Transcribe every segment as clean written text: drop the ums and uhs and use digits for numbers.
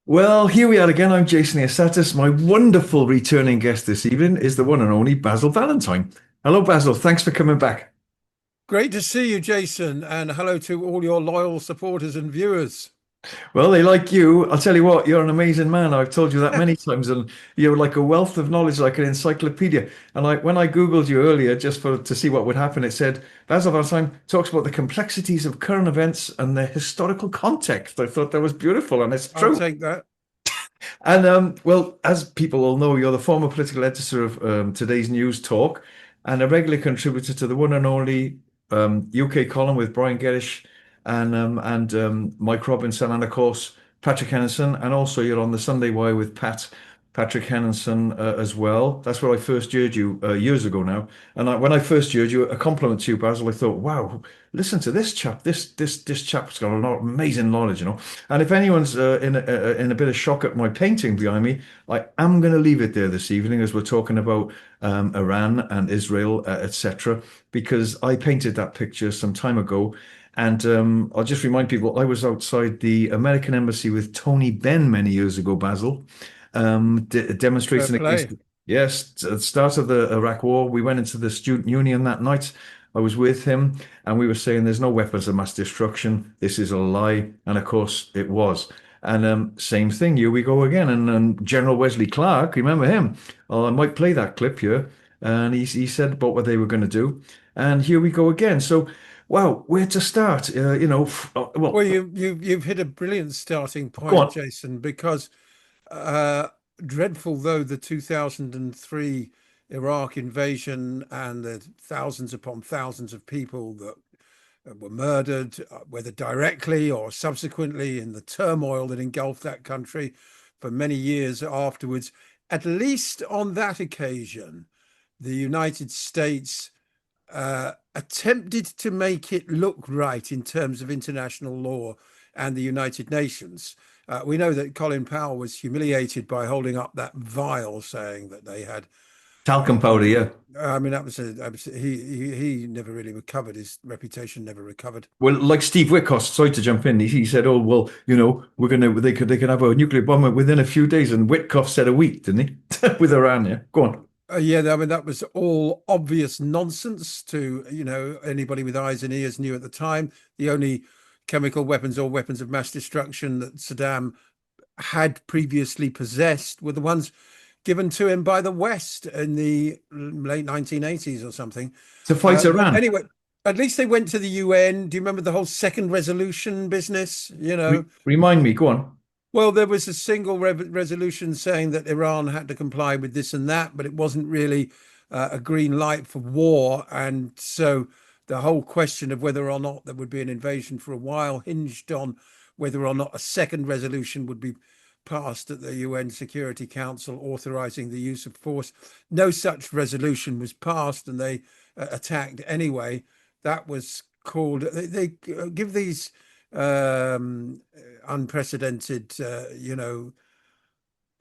Well, here we are again. I'm Jason Liosatos. My wonderful returning guest this evening is the one and only Basil Valentine. Hello, Basil. Thanks for coming back. Great to see you, Jason, and hello to all your loyal supporters and viewers. Well, they like you. I'll tell you what, you're an amazing man. I've told you that many times, and you're like a wealth of knowledge, like an encyclopedia. And when I Googled you earlier, just for to see what would happen, it said Basil Valentine talks about the complexities of current events and their historical context. I thought that was beautiful, and it's I'll true. take that. And well, as people all know, you're the former political editor of today's News Talk and a regular contributor to the one and only UK column with Brian Gerrish and Mike Robinson, and of course Patrick Henderson. And also you're on the Sunday Wire with Patrick Henderson as well. That's where I first heard you years ago now. And when I first heard you, a compliment to you, Basil, I thought, wow, listen to this chap. This chap's got a lot of amazing knowledge, you know. And if anyone's in a bit of shock at my painting behind me, I am going to leave it there this evening as we're talking about Iran and Israel, etc. Because I painted that picture some time ago. And I'll just remind people, I was outside the American Embassy with Tony Benn many years ago, Basil, Fair demonstrating against, play. yes, at the start of the Iraq War. We went into the student union that night. I was with him, and we were saying there's no weapons of mass destruction. This is a lie. And of course, it was. And same thing, here we go again. And General Wesley Clark, remember him? I might play that clip here. And he said about what they were going to do. And here we go again. So, wow, where to start? Well, Well, you've hit a brilliant starting go point, on. Jason, because uh, dreadful though the 2003 Iraq invasion and the thousands upon thousands of people that were murdered, whether directly or subsequently in the turmoil that engulfed that country for many years afterwards, at least on that occasion, the United States attempted to make it look right in terms of international law and the United Nations. We know that Colin Powell was humiliated by holding up that vial, saying that they had. Talcum powder, yeah. I mean, he never really recovered. His reputation never recovered. Well, like Steve Witkoff, sorry to jump in. He said, "Oh, well, we're gonna they could have a nuclear bomb within a few days," and Witkoff said a week, didn't he? With Iran, yeah. Go on. Yeah, I mean that was all obvious nonsense to anybody with eyes and ears knew at the time. The only chemical weapons or weapons of mass destruction that Saddam had previously possessed were the ones given to him by the West in the late 1980s or something. To fight But Iran. anyway, at least they went to the UN. Do you remember the whole second resolution business? Remind me. Go on. Well, there was a single resolution saying that Iran had to comply with this and that, but it wasn't really a green light for war. And so the whole question of whether or not there would be an invasion for a while hinged on whether or not a second resolution would be passed at the UN Security Council authorizing the use of force. No such resolution was passed, and they attacked anyway. That was called, they give these um, unprecedented,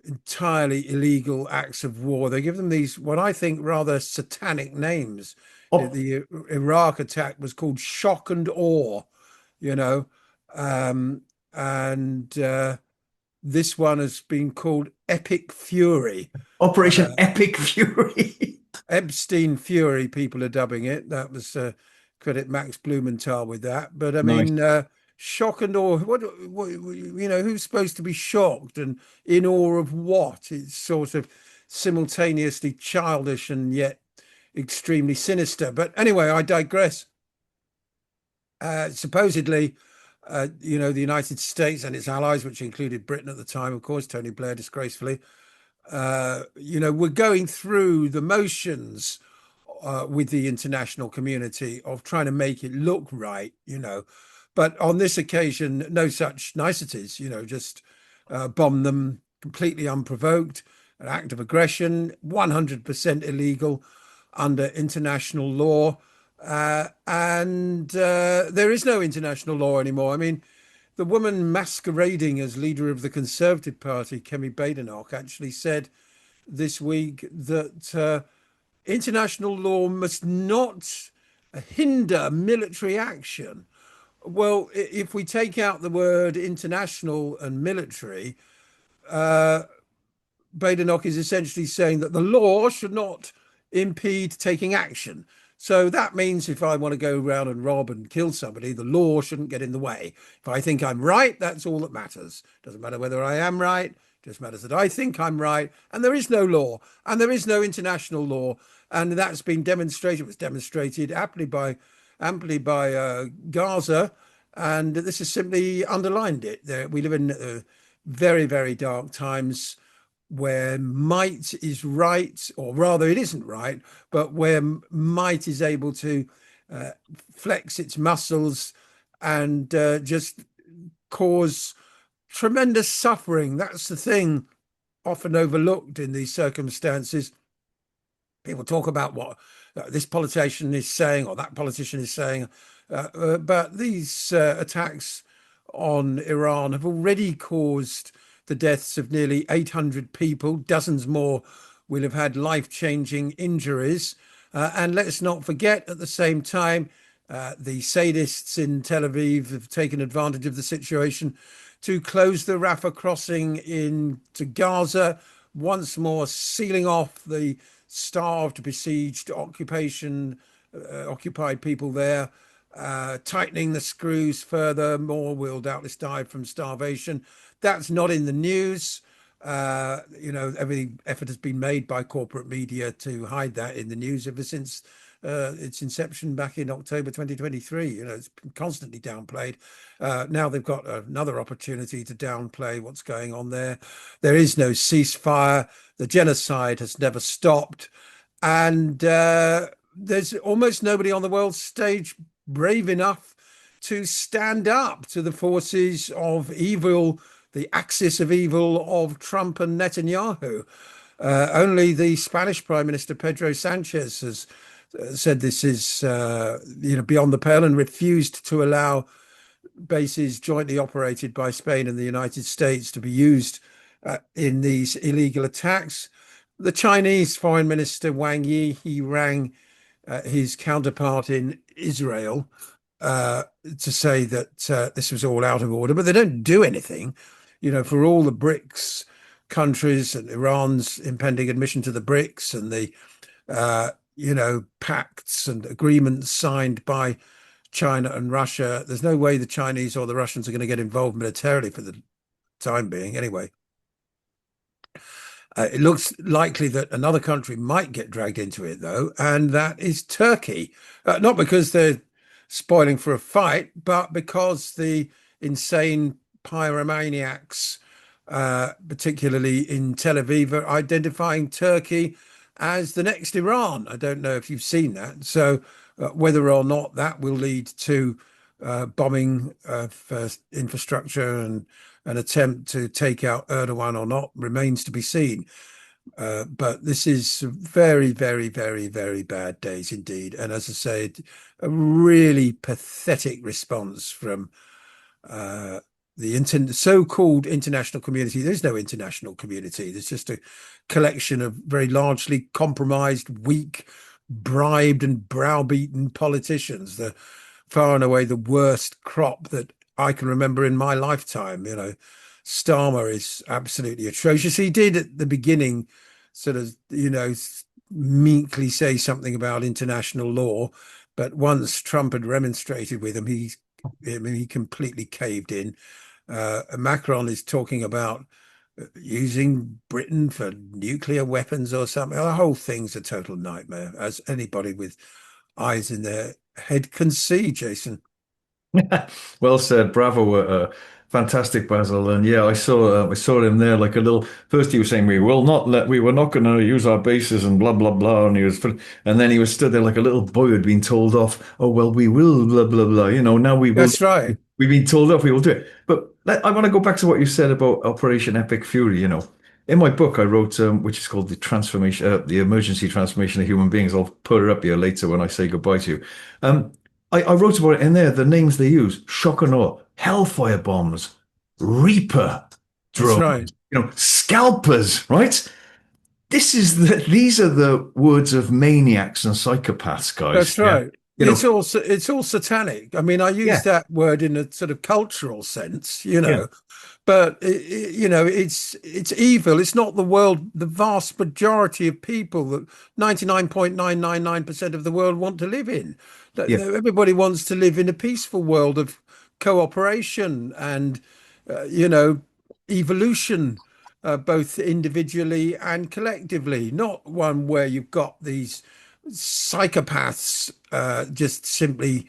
entirely illegal acts of war. They give them these, what I think, rather satanic names. Op The Iraq attack was called shock and awe, you know, um, and this one has been called epic fury. Operation Uh, Epic Fury. Epstein Fury, people are dubbing it. That was credit Max Blumenthal with that. But I Nice. mean, shock and awe. What who's supposed to be shocked and in awe of what? It's sort of simultaneously childish and yet extremely sinister. But anyway, I digress. Supposedly, the United States and its allies, which included Britain at the time, of course, Tony Blair disgracefully, we're going through the motions with the international community of trying to make it look right. But on this occasion, no such niceties, just bomb them completely unprovoked, an act of aggression, 100% illegal under international law. And there is no international law anymore. I mean, the woman masquerading as leader of the Conservative Party, Kemi Badenoch, actually said this week that international law must not hinder military action. Well, if we take out the word international and military, uh, Badenoch is essentially saying that the law should not impede taking action. So that means if I want to go around and rob and kill somebody, the law shouldn't get in the way. If I think I'm right, that's all that matters. Doesn't matter whether I am right, just matters that I think I'm right. And there is no law, and there is no international law. And that's been demonstrated, it was demonstrated amply by Gaza. And this has simply underlined it. We live in very, very dark times where might is right, or rather, it isn't right, but where might is able to uh, flex its muscles and just cause tremendous suffering. That's the thing often overlooked in these circumstances. People talk about what this politician is saying or that politician is saying, but these attacks on Iran have already caused the deaths of nearly 800 people. Dozens more will have had life-changing injuries. And let's not forget, at the same time, the sadists in Tel Aviv have taken advantage of the situation to close the Rafah crossing into Gaza, once more sealing off the starved, besieged, occupied people there, tightening the screws further. More will doubtless die from starvation. That's not in the news. Every effort has been made by corporate media to hide that in the news ever since its inception back in October 2023. It's been constantly downplayed. Now they've got another opportunity to downplay what's going on there. There is no ceasefire. The genocide has never stopped. And there's almost nobody on the world stage brave enough to stand up to the forces of evil, the axis of evil of Trump and Netanyahu. Only the Spanish Prime Minister Pedro Sanchez has said this is beyond the pale and refused to allow bases jointly operated by Spain and the United States to be used in these illegal attacks. The Chinese Foreign Minister Wang Yi, he rang his counterpart in Israel to say that this was all out of order, but they don't do anything. For all the BRICS countries and Iran's impending admission to the BRICS and the pacts and agreements signed by China and Russia, there's no way the Chinese or the Russians are going to get involved militarily for the time being, anyway. It looks likely that another country might get dragged into it, though, and that is Turkey. Not because they're spoiling for a fight, but because the insane pyromaniacs, particularly in Tel Aviv, are identifying Turkey as the next Iran. I don't know if you've seen that. So whether or not that will lead to bombing of infrastructure and an attempt to take out Erdogan or not remains to be seen. But this is very, very, very, very bad days indeed. And as I said, a really pathetic response from the so-called international community. There's no international community. There's just a collection of very largely compromised, weak, bribed and browbeaten politicians. The far and away the worst crop that I can remember in my lifetime. Starmer is absolutely atrocious. He did at the beginning sort of, meekly say something about international law, but once Trump had remonstrated with him, he completely caved in. Macron is talking about using Britain for nuclear weapons or something. The whole thing's a total nightmare, as anybody with eyes in their head can see, Jason. Well said, bravo, fantastic, Basil. And yeah, I saw him there like a little. First, he was saying we were not going to use our bases and blah blah blah, and then he was stood there like a little boy who'd been told off. Oh well, we will blah blah blah. Now we will. That's right. We've been told off. We will do it. But I want to go back to what you said about Operation Epic Fury. In my book, I wrote, which is called the emergency transformation of human beings. I'll put it up here later when I say goodbye to you. Um, I wrote about it in there, the names they use, shock and awe, hellfire bombs, Reaper That's drones, right. scalpers, right? These are the words of maniacs and psychopaths, guys. That's Yeah. right. You know, It's all satanic. I mean, I use yeah, that word in a sort of cultural sense, you yeah, know, but you know, it's evil. It's not the world. The vast majority of people, that 99.999% of the world want to live in. yeah. Everybody wants to live in a peaceful world of cooperation and you know, evolution, both individually and collectively, not one where you've got these psychopaths just simply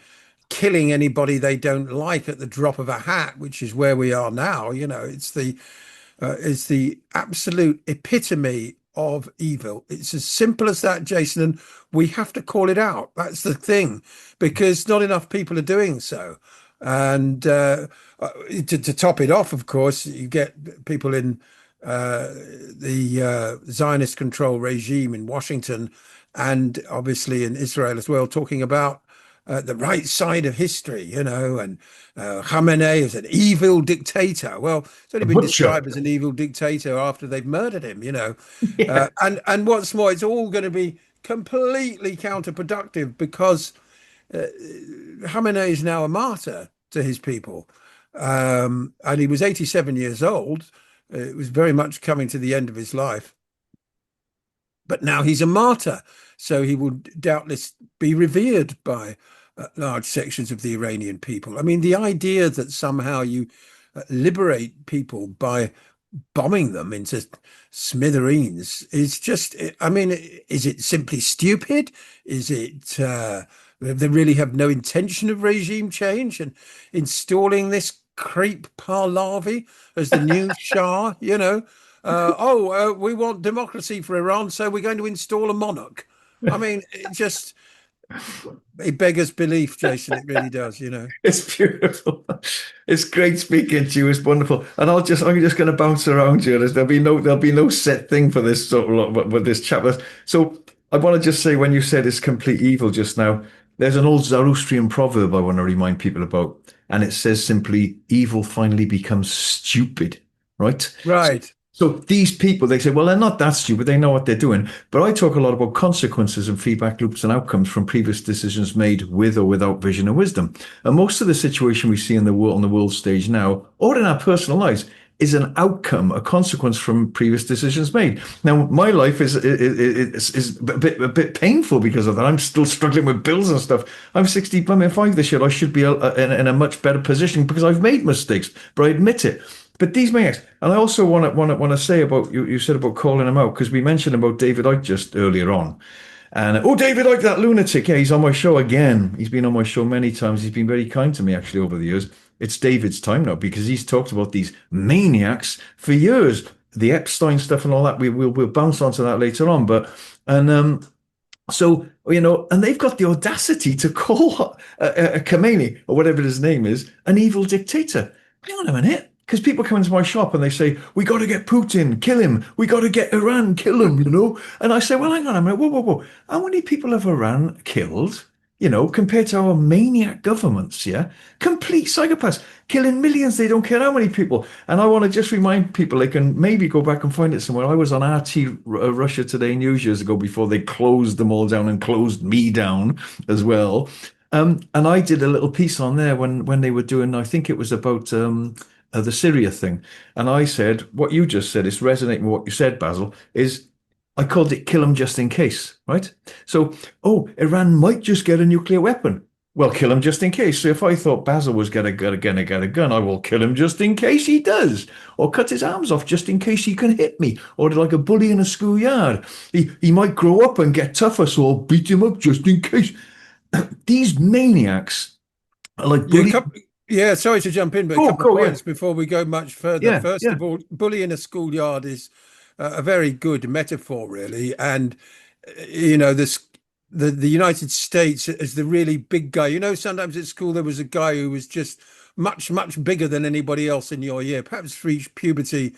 killing anybody they don't like at the drop of a hat, which is where we are now. You know, it's the absolute epitome of evil. It's as simple as that, Jason, and we have to call it out. That's the thing, because not enough people are doing so. And to top it off, of course, you get people in the Zionist control regime in Washington and obviously in Israel as well, talking about the right side of history, you know, and Khamenei is an evil dictator. Well, it's only A been butcher. described as an evil dictator after they've murdered him, you know. Yeah. And what's more, it's all going to be completely counterproductive because Khamenei is now a martyr to his people. And he was 87 years old. It was very much coming to the end of his life. But now he's a martyr. So he will doubtless be revered by large sections of the Iranian people. I mean, the idea that somehow you liberate people by bombing them into smithereens is just, I mean, is it simply stupid? Is it, they really have no intention of regime change and installing this creep Pahlavi as the new Shah, you know? We want democracy for Iran, so we're going to install a monarch. I mean, it beggars belief, Jason. It really does, you know. It's beautiful. It's great speaking to you. It's wonderful. And I'm just going to bounce around you. There'll be no set thing for this sort of with this chapter. So I want to just say, when you said it's complete evil just now, there's an old Zoroastrian proverb I want to remind people about, and it says simply, "Evil finally becomes stupid." Right? Right. So these people, they say, well, they're not that stupid. They know what they're doing. But I talk a lot about consequences and feedback loops and outcomes from previous decisions made with or without vision and wisdom. And most of the situation we see in the world, on the world stage now, or in our personal lives, is an outcome, a consequence from previous decisions made. Now, my life is a bit painful because of that. I'm still struggling with bills and stuff. I'm 65 this year. I should be in a much better position because I've made mistakes, but I admit it. But these maniacs, and I also want to say about you. You said about calling him out because we mentioned about David Icke just earlier on, and David Icke, that lunatic. Yeah, he's on my show again. He's been on my show many times. He's been very kind to me actually over the years. It's David's time now because he's talked about these maniacs for years. The Epstein stuff and all that. We'll bounce onto that later on. But and so, and they've got the audacity to call Khomeini, or whatever his name is, an evil dictator. Hang on a minute. Because people come into my shop and they say, we got to get Putin, kill him. We got to get Iran, kill him. And I say, well, hang on a minute. Whoa, whoa, whoa. How many people have Iran killed, compared to our maniac governments, yeah? Complete psychopaths, killing millions. They don't care how many people. And I want to just remind people, they can maybe go back and find it somewhere. I was on RT Russia Today News years ago before they closed them all down and closed me down as well. And I did a little piece on there when they were doing, I think it was about the Syria thing. And I said, what you just said is resonating with what you said, Basil, is I called it kill them just in case, right? So, Iran might just get a nuclear weapon. Well, kill him just in case. So if I thought Basil was gonna get a gun, I will kill him just in case he does, or cut his arms off just in case he can hit me, or like a bully in a schoolyard. He might grow up and get tougher, so I'll beat him up just in case. These maniacs are like Yeah, bully. yeah, sorry to jump in, but a Go, couple of go, yeah, points before we go much further. yeah, First yeah. of all, bully in a schoolyard is a very good metaphor, really. And you know, the United States is the really big guy. You know, sometimes at school there was a guy who was just much bigger than anybody else in your year, perhaps reached puberty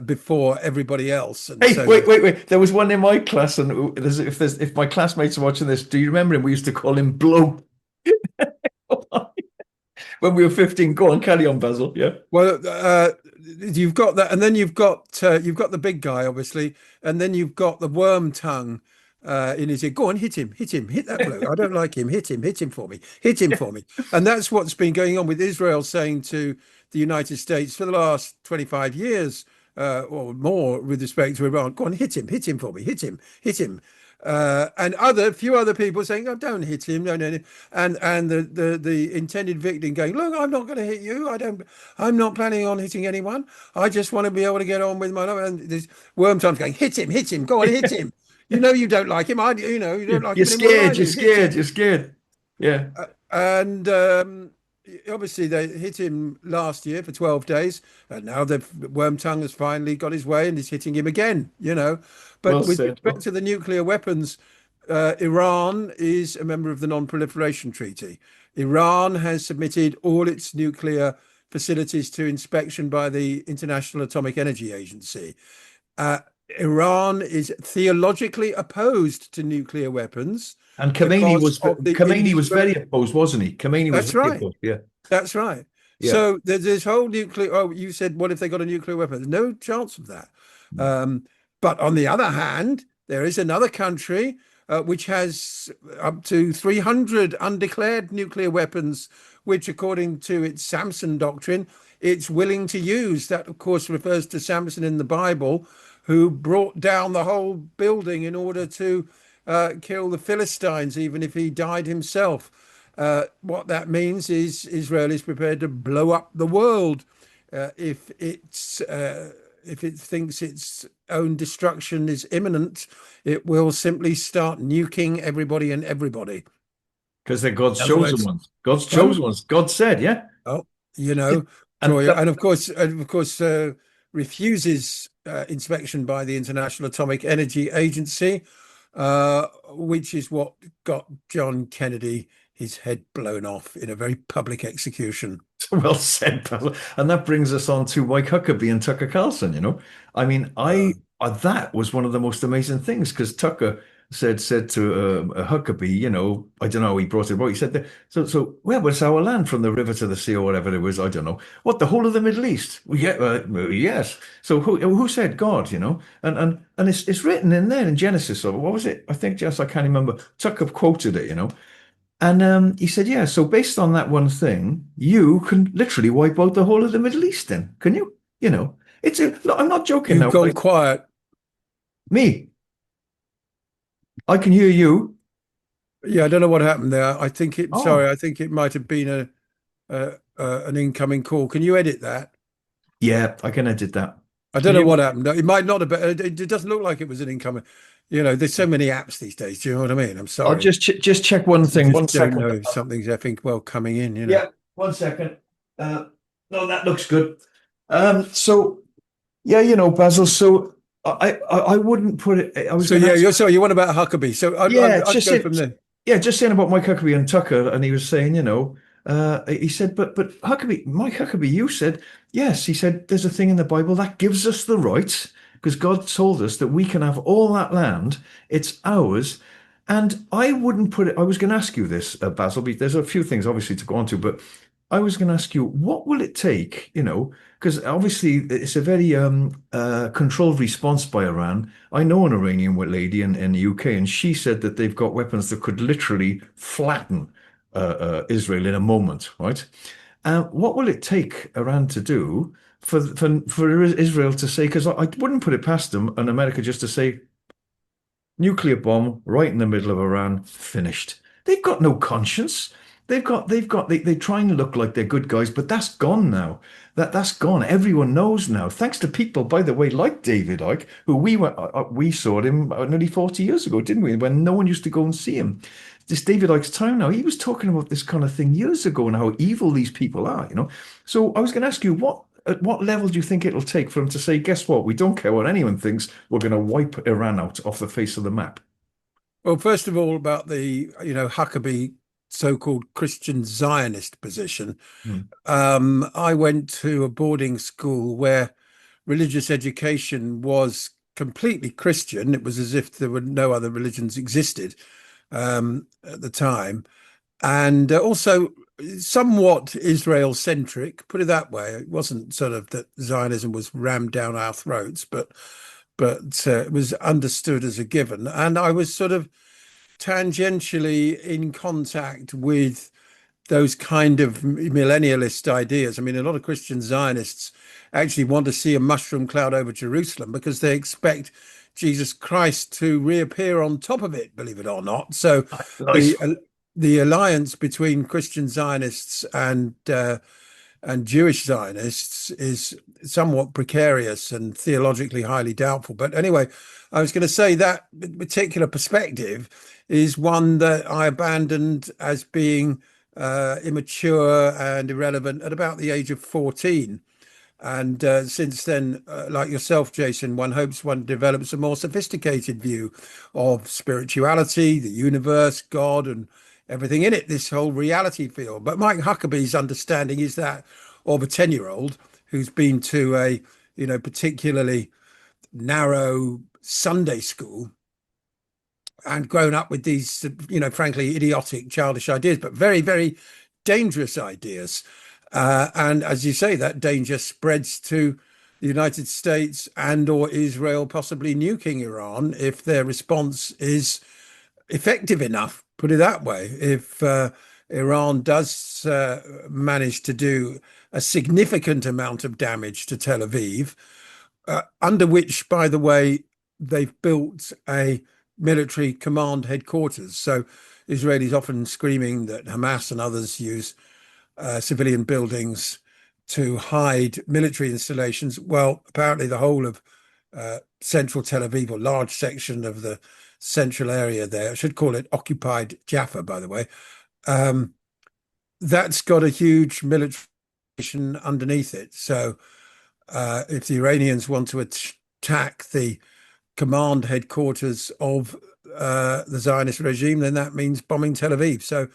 before everybody else, and Hey, so wait, wait, wait. There was one in my class, and if my classmates are watching this, do you remember him? We used to call him Bloke when we were 15. Go on, carry on, Basil. Yeah. well, you've got that, and then you've got the big guy, obviously, and then you've got the worm tongue, in his ear, go on, hit him, hit that bloke. I don't like him. Hit him for me, hit him for me. And that's what's been going on with Israel saying to the United States for the last 25 years or more with respect to Iran, go on, hit him for me, hit him. And other few other people saying, "Oh, don't hit him, no, no, no," and the intended victim going, "Look, I'm not going to hit you. I'm not planning on hitting anyone. I just want to be able to get on with my life." And this worm time's going, hit him, go on, hit him. You know you don't like him. You don't like You're him any more than I scared. You're do. Hit scared. him. You're scared. Yeah. And obviously they hit him last year for 12 days, and now the worm tongue has finally got his way and is hitting him again. But Well with said. respect to the nuclear weapons, Iran is a member of the Non-Proliferation Treaty. Iran has submitted all its nuclear facilities to inspection by the International Atomic Energy Agency. Uh, Iran is theologically opposed to nuclear weapons And because of the Khomeini was very indisponibility. opposed, wasn't he? Khomeini was That's very right. opposed. Yeah. That's right. Yeah. So there's this whole nuclear. Oh, you said, what if they got a nuclear weapon? There's no chance of that. Um, but on the other hand, there is another country which has up to 300 undeclared nuclear weapons, which, according to its Samson doctrine, it's willing to use. That, of course, refers to Samson in the Bible, who brought down the whole building in order to kill the Philistines, even if he died himself. What that means is Israel is prepared to blow up the world if it thinks its own destruction is imminent. It will simply start nuking everybody and everybody. Because they're God's In other chosen words, ones. God's pardon? chosen ones. God said, yeah. Oh, you know, And Toya, that, and of course, refuses inspection by the International Atomic Energy Agency, which is what got John Kennedy his head blown off in a very public execution. well said, Basil. And that brings us on to Mike Huckabee and Tucker Carlson. I mean, Uh, that was one of the most amazing things because Tucker said to Huckabee, I don't know how he brought it about. He said, so where was our land from the river to the sea or whatever it was? I don't know. What, the whole of the Middle East? Well, yeah, yes. So who said God? And it's written in there in Genesis. Or what was it? I think just I can't remember. Tucker quoted it. And he said, yeah, so based on that one thing, you can literally wipe out the whole of the Middle East then, can you? Look, I'm not joking you've now. gone quiet. Me, I can hear you. Yeah, I don't know what happened there. Oh, Sorry, I think it might have been an incoming call. Can you edit that? yeah, I can edit that. I don't Can know you? what happened. It might not have been. It doesn't look like it was an incoming. There's so many apps these days. Do you know what I mean? I'm I'll sorry. just check one You thing. just One don't second. know if something's effing well coming in. Yeah, 1 second. Uh, no, that looks good. So yeah, Basil. So I wouldn't put it. I was So going to yeah, ask. you're sorry. You want about Huckabee? So Yeah, I'd go from there. just saying about Mike Huckabee and Tucker, and he was saying, he said, but Mike Huckabee, you said yes. He said there's a thing in the Bible that gives us the right because God told us that we can have all that land. It's ours, and I wouldn't put it. I was going to ask you this, Basil. There's a few things obviously to go on to, but I was going to ask you, what will it take? Because obviously it's a very controlled response by Iran. I know an Iranian lady in the UK, and she said that they've got weapons that could literally flatten Israel in a moment, right? What will it take Iran to do for Israel to say? Because I wouldn't put it past them and America just to say nuclear bomb right in the middle of Iran, finished. They've got no conscience. They try and look like they're good guys, but that's gone now. That's gone. Everyone knows now. Thanks to people, by the way, like David Icke, who we saw him nearly 40 years ago, didn't we? When no one used to go and see him. This David Icke's time now. He was talking about this kind of thing years ago and how evil these people are. So I was going to ask you, at what level do you think it'll take for them to say, guess what? We don't care what anyone thinks. We're going to wipe Iran out off the face of the map. Well, first of all, about the Huckabee so-called Christian Zionist position. Hmm. I went to a boarding school where religious education was completely Christian. It was as if there were no other religions existed at the time, and also somewhat Israel centric, put it that way. It wasn't sort of that Zionism was rammed down our throats, but but it was understood as a given. And I was sort of tangentially in contact with those kind of millennialist ideas. I mean, a lot of Christian Zionists actually want to see a mushroom cloud over Jerusalem because they expect Jesus Christ to reappear on top of it, believe it or not. So Nice. the alliance between Christian Zionists and Jewish Zionists is somewhat precarious and theologically highly doubtful. But anyway, I was going to say that particular perspective is one that I abandoned as being immature and irrelevant at about the age of 14. And since then, like yourself, Jason, one hopes one develops a more sophisticated view of spirituality, the universe, God, and everything in it, this whole reality field. But Mike Huckabee's understanding is that of a 10-year-old who's been to a, particularly narrow Sunday school and grown up with these, frankly, idiotic, childish ideas, but very, very dangerous ideas. And as you say, that danger spreads to the United States and or Israel, possibly nuking Iran if their response is effective enough. Put it that way. If Iran does manage to do a significant amount of damage to Tel Aviv, under which, by the way, they've built a military command headquarters. So Israelis often screaming that Hamas and others use civilian buildings to hide military installations. Well, apparently the whole of central Tel Aviv, or large section of the central area there, I should call it occupied Jaffa, by the way, um, that's got a huge military underneath it. So if the Iranians want to attack the command headquarters of the Zionist regime, then that means bombing Tel Aviv. So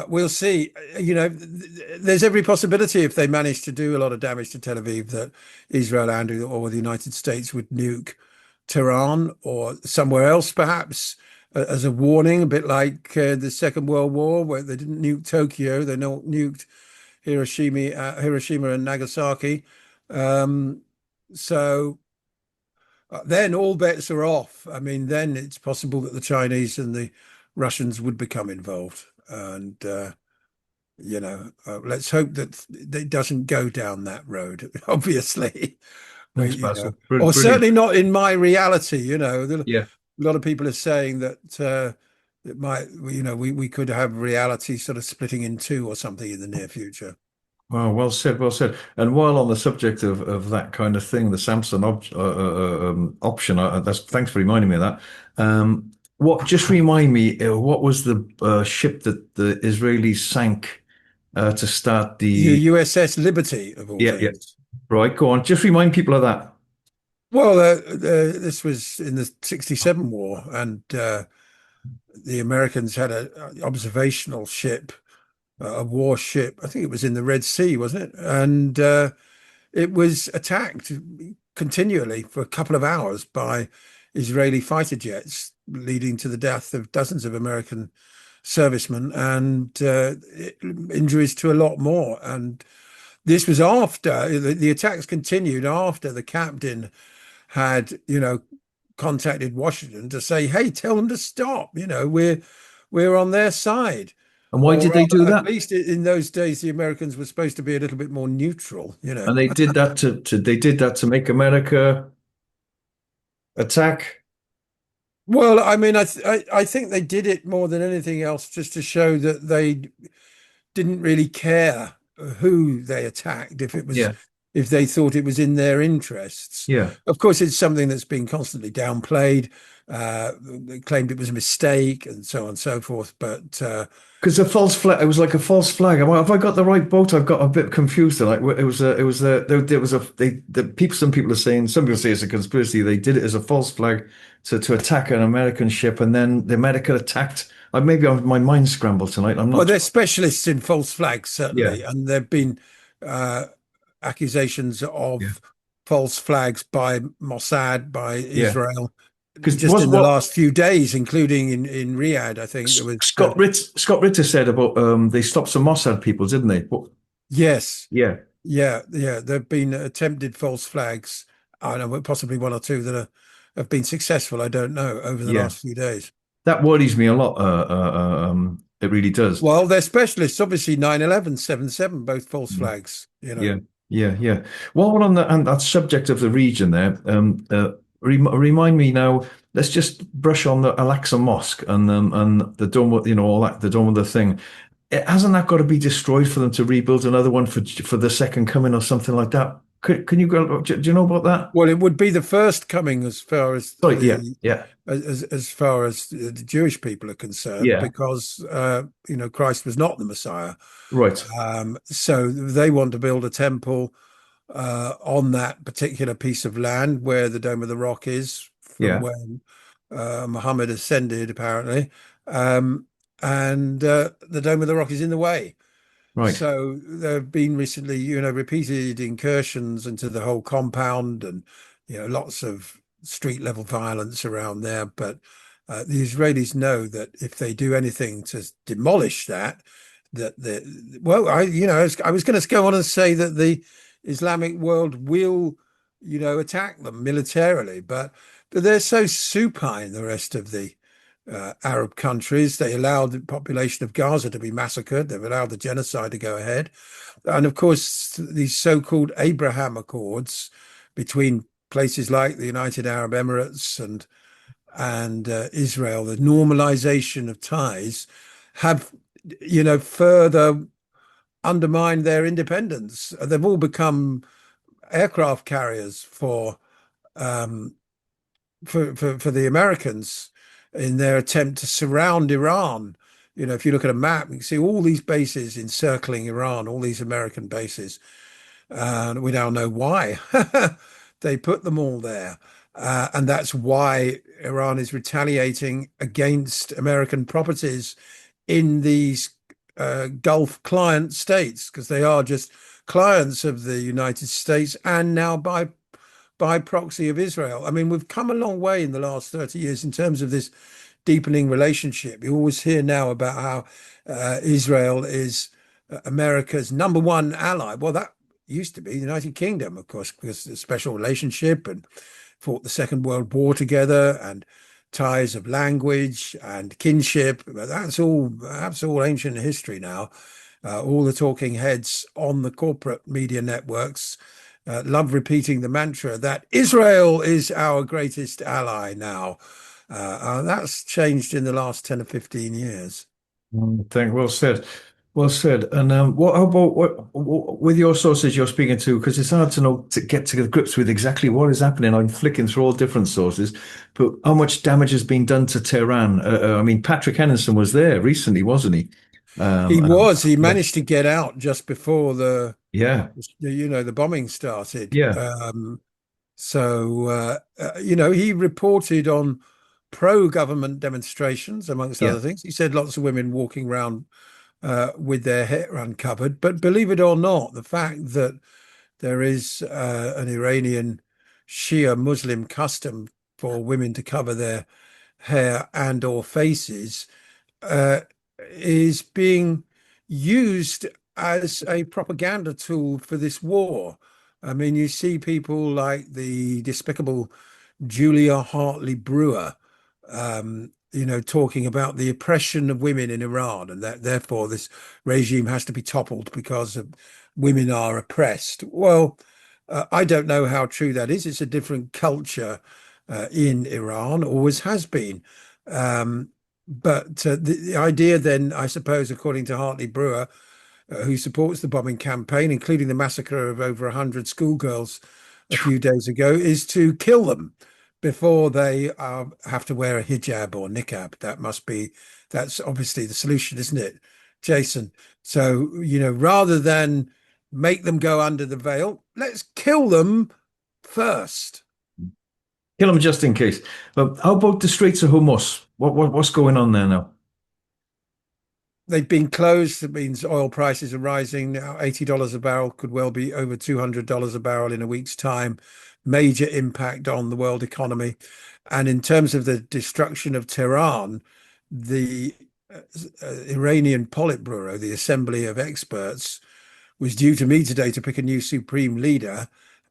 we'll see. There's every possibility if they manage to do a lot of damage to Tel Aviv that Israel and or the United States would nuke Tehran or somewhere else, perhaps as a warning, a bit like the Second World War, where they didn't nuke Tokyo, they nuked Hiroshima and Nagasaki. Um, so then all bets are off. I mean, then it's possible that the Chinese and the Russians would become involved. And, let's hope that it doesn't go down that road, obviously. Thanks, Basil. Or Brilliant. certainly not in my reality. Yeah. A lot of people are saying that it might, we could have reality sort of splitting in two or something in the near future. Wow, well said, well said. And while on the subject of that kind of thing, the Samsung option, that's thanks for reminding me of that. What just remind me, what was the ship that the Israelis sank to start The the? USS Liberty, of all Yeah, yeah. things. Right, go on. Just remind people of that. Well, this was in the '67 war, and the Americans had a observational ship, a warship. I think it was in the Red Sea, wasn't it? And it was attacked continually for a couple of hours by Israeli fighter jets, leading to the death of dozens of American servicemen and injuries to a lot more. And this was after the attacks continued after the captain had, contacted Washington to say, "Hey, tell them to stop. We're on their side." And why Or did they do rather, at that? least in those days, the Americans were supposed to be a little bit more neutral. And they did that to they did that to make America attack. Well, I mean, I think they did it more than anything else just to show that they didn't really care who they attacked Yeah, if they thought it was in their interests. yeah. Of course, it's something that's been constantly downplayed. They claimed it was a mistake and so on and so forth. But Because the false flag, it was like a false flag. Have I got the right boat? I've got a bit confused. Like there was a, the people, some people are saying, some people say it's a conspiracy. They did it as a false flag to attack an American ship, and then the America attacked. Maybe my mind scrambled tonight. I'm well, not they're sure. specialists in false flags, Yeah, certainly, and there've been uh, accusations yeah, of false flags by Mossad, by yeah. Israel, Because just was in the what last few days, including in Riyadh. I think there was. Scott Ritter said about they stopped some Mossad people, didn't they? Yes, Yeah, yeah, yeah. There have been attempted false flags, I know possibly one or two that have been successful. I don't know over the Yeah, last few days. that worries me a lot. It really does. Well, they're specialists. Obviously, 9/11, 7/7, both false Mm. flags, you know. Yeah, yeah, yeah. While we're on the and that subject of the region there, remind me now. Let's just brush on the Al-Aqsa Mosque and the dome, all that, the dome of the thing. Hasn't that got to be destroyed for them to rebuild another one for the second coming or something like that? Can you go? Do you know about that? Well, it would be the first coming as far as Sorry, yeah, yeah, as far as the Jewish people are concerned, yeah. because Christ was not the Messiah. Right. So they want to build a temple on that particular piece of land where the Dome of the Rock is, from Yeah. where Muhammad ascended, apparently. Um, and the Dome of the Rock is in the way. Right. So there have been recently, repeated incursions into the whole compound, and lots of street level violence around there. But the Israelis know that if they do anything to demolish that, well, I was going to go on and say that the Islamic world will, attack them militarily, but they're so supine, the rest of the Arab countries. They allowed the population of Gaza to be massacred. They've allowed the genocide to go ahead. And of course, these so-called Abraham Accords between places like the United Arab Emirates and Israel, the normalization of ties, have further undermined their independence. They've all become aircraft carriers um, for the Americans in their attempt to surround Iran. If you look at a map, you can see all these bases encircling Iran, all these American bases. And we now know why they put them all there. And that's why Iran is retaliating against American properties in these Gulf client states, because they are just clients of the United States and now by proxy of Israel. I mean, we've come a long way in the last 30 years in terms of this deepening relationship. You always hear now about how Israel is America's number one ally. Well, that used to be the United Kingdom, of course, because it's a special relationship and fought the Second World War together, and ties of language and kinship. But that's all ancient history now. All the talking heads on the corporate media networks love repeating the mantra that Israel is our greatest ally now. That's changed in the last 10 or 15 years. Thank. Well said. Well said. And what how about with your sources you're speaking to? Because it's hard to know to get to grips with exactly what is happening. I'm flicking through all different sources, but how much damage has been done to Tehran? I mean, Patrick Henderson was there recently, wasn't he? He And was. He yeah, managed to get out just before yeah, the bombing started. yeah, He reported on pro-government demonstrations, amongst yeah. other things. He said lots of women walking around with their hair uncovered. But believe it or not, the fact that there is an Iranian Shia Muslim custom for women to cover their hair and or faces uh, is being used as a propaganda tool for this war. I mean, you see people like the despicable Julia Hartley Brewer, talking about the oppression of women in Iran, and that therefore this regime has to be toppled because women are oppressed. Well, I don't know how true that is. It's a different culture in Iran, always has been. Um, but the idea then, I suppose, according to Hartley Brewer, who supports the bombing campaign, including the massacre of over 100 schoolgirls a few days ago, is to kill them before they have to wear a hijab or niqab. That's obviously the solution, isn't it, Jason? So, rather than make them go under the veil, let's kill them first. Kill him just in case. But how about the Straits of Hormuz? What's going on there now? They've been closed. It means oil prices are rising now. $80 a barrel could well be over $200 a barrel in a week's time. Major impact on the world economy. And in terms of the destruction of Tehran, the Iranian Politburo, the Assembly of Experts, was due to meet today to pick a new supreme leader.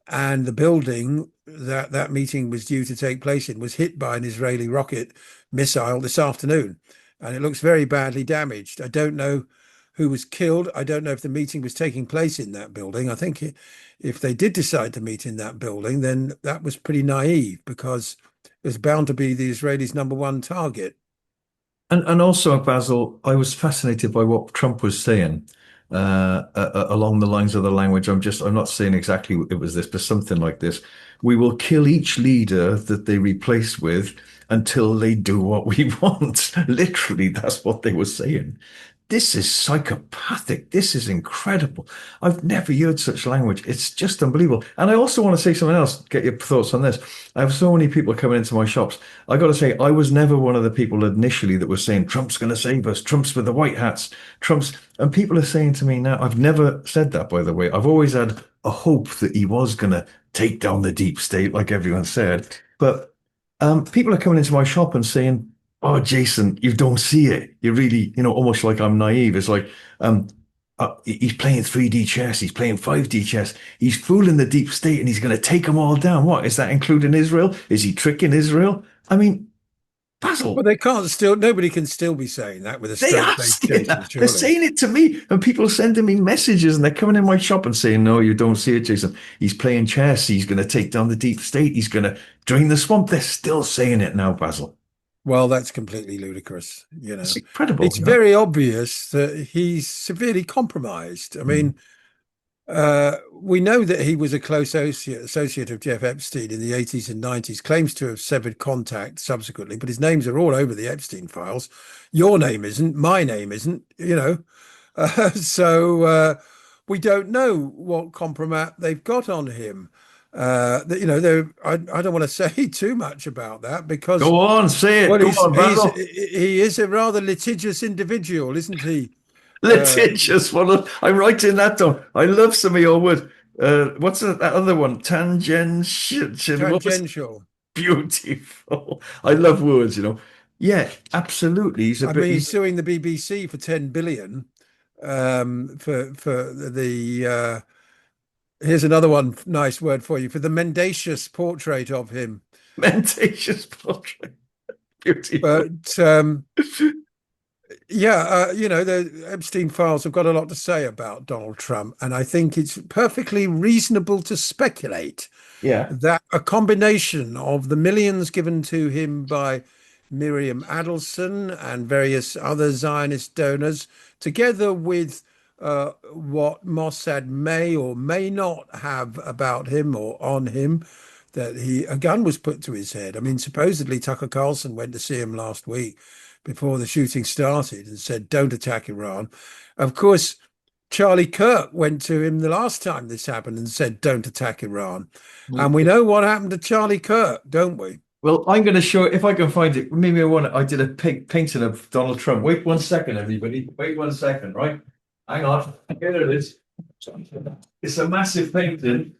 and the building that that meeting was due to take place in was hit by an Israeli rocket missile this afternoon, and it looks very badly damaged. I don't know who was killed. I don't know if the meeting was taking place in that building. I think if they did decide to meet in that building, then that was pretty naive because it was bound to be the Israelis' number one target. And also, Basil, I was fascinated by what Trump was saying along the lines of the language. I'm not saying exactly it was this, but something like this. We will kill each leader that they replace with until they do what we want. Literally, that's what they were saying. This is psychopathic. This is incredible. I've never heard such language. It's just unbelievable. And I also want to say something else, get your thoughts on this. I have so many people coming into my shops. I got to say, I was never one of the people initially that was saying, Trump's going to save us, Trump's with the white hats, Trump's. And people are saying to me now, I've never said that, by the way. I've always had a hope that he was going to take down the deep state, like everyone said. But people are coming into my shop and saying, "Oh, Jason, you don't see it. You really, almost like I'm naive. It's like, um, he's playing 3D chess. He's playing 5D chess. He's fooling the deep state, and he's going to take them all down. What is that, including Israel? Is he tricking Israel? I mean, Well, Basil, they can't still, nobody can still be saying that with a they straight are face, saying Jason, that. They're surely. saying it to me, and people are sending me messages, and they're coming in my shop and saying, "No, you don't see it, Jason. He's playing chess. He's going to take down the deep state. He's going to drain the swamp." They're still saying it now, Basil. Well, that's completely ludicrous. You It's know, incredible, it's very obvious that he's severely compromised. I Mm. mean, we know that he was a close associate of Jeff Epstein in the 80s and 90s, claims to have severed contact subsequently, but his names are all over the Epstein files. Your name isn't, my name isn't, you know. So we don't know what compromat they've got on him. I don't want to say too much about that because, Go on, say it. well, Go on, Basil. he is a rather litigious individual, isn't he? Uh, Litigious. I'm writing that down. I love some of your word. What's that other one? Tangential. What was Tangential. beautiful? I love words. Yeah, absolutely. He's a I bit. mean, he's suing the BBC for 10 billion for the here's another one nice word for you for the mendacious portrait of him. Mendacious portrait. Beautiful. But the Epstein files have got a lot to say about Donald Trump, and I think it's perfectly reasonable to speculate Yeah. that a combination of the millions given to him by Miriam Adelson and various other Zionist donors, together with what Mossad may or may not have about him or on him, that a gun was put to his head. I mean, supposedly Tucker Carlson went to see him last week before the shooting started and said, "Don't attack Iran." Of course, Charlie Kirk went to him the last time this happened and said, "Don't attack Iran." And we know what happened to Charlie Kirk, don't we? Well, I'm going to show if I can find it. Maybe I did a painting of Donald Trump. Wait 1 second, everybody. Wait 1 second, right? Hang on. Here it is. It's a massive painting.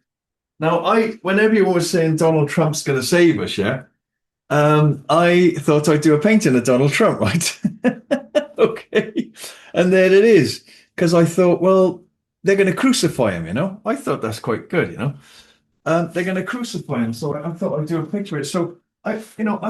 Now, when everyone was saying Donald Trump's going to save us, yeah, I thought I'd do a painting of Donald Trump, right? Okay, and there it is. Because I thought, well, they're going to crucify him. I thought that's quite good. They're going to crucify him. So I thought I'd do a picture of it. So I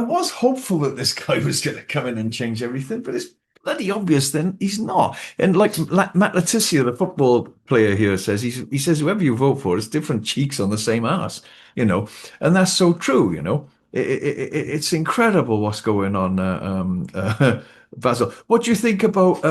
was hopeful that this guy was going to come in and change everything, but it's bloody obvious then he's not. And like Matt Letizia, the football player here says, he says, whoever you vote for, it's different cheeks on the same ass, and that's so true. It's incredible what's going on, Basil. What do you think about?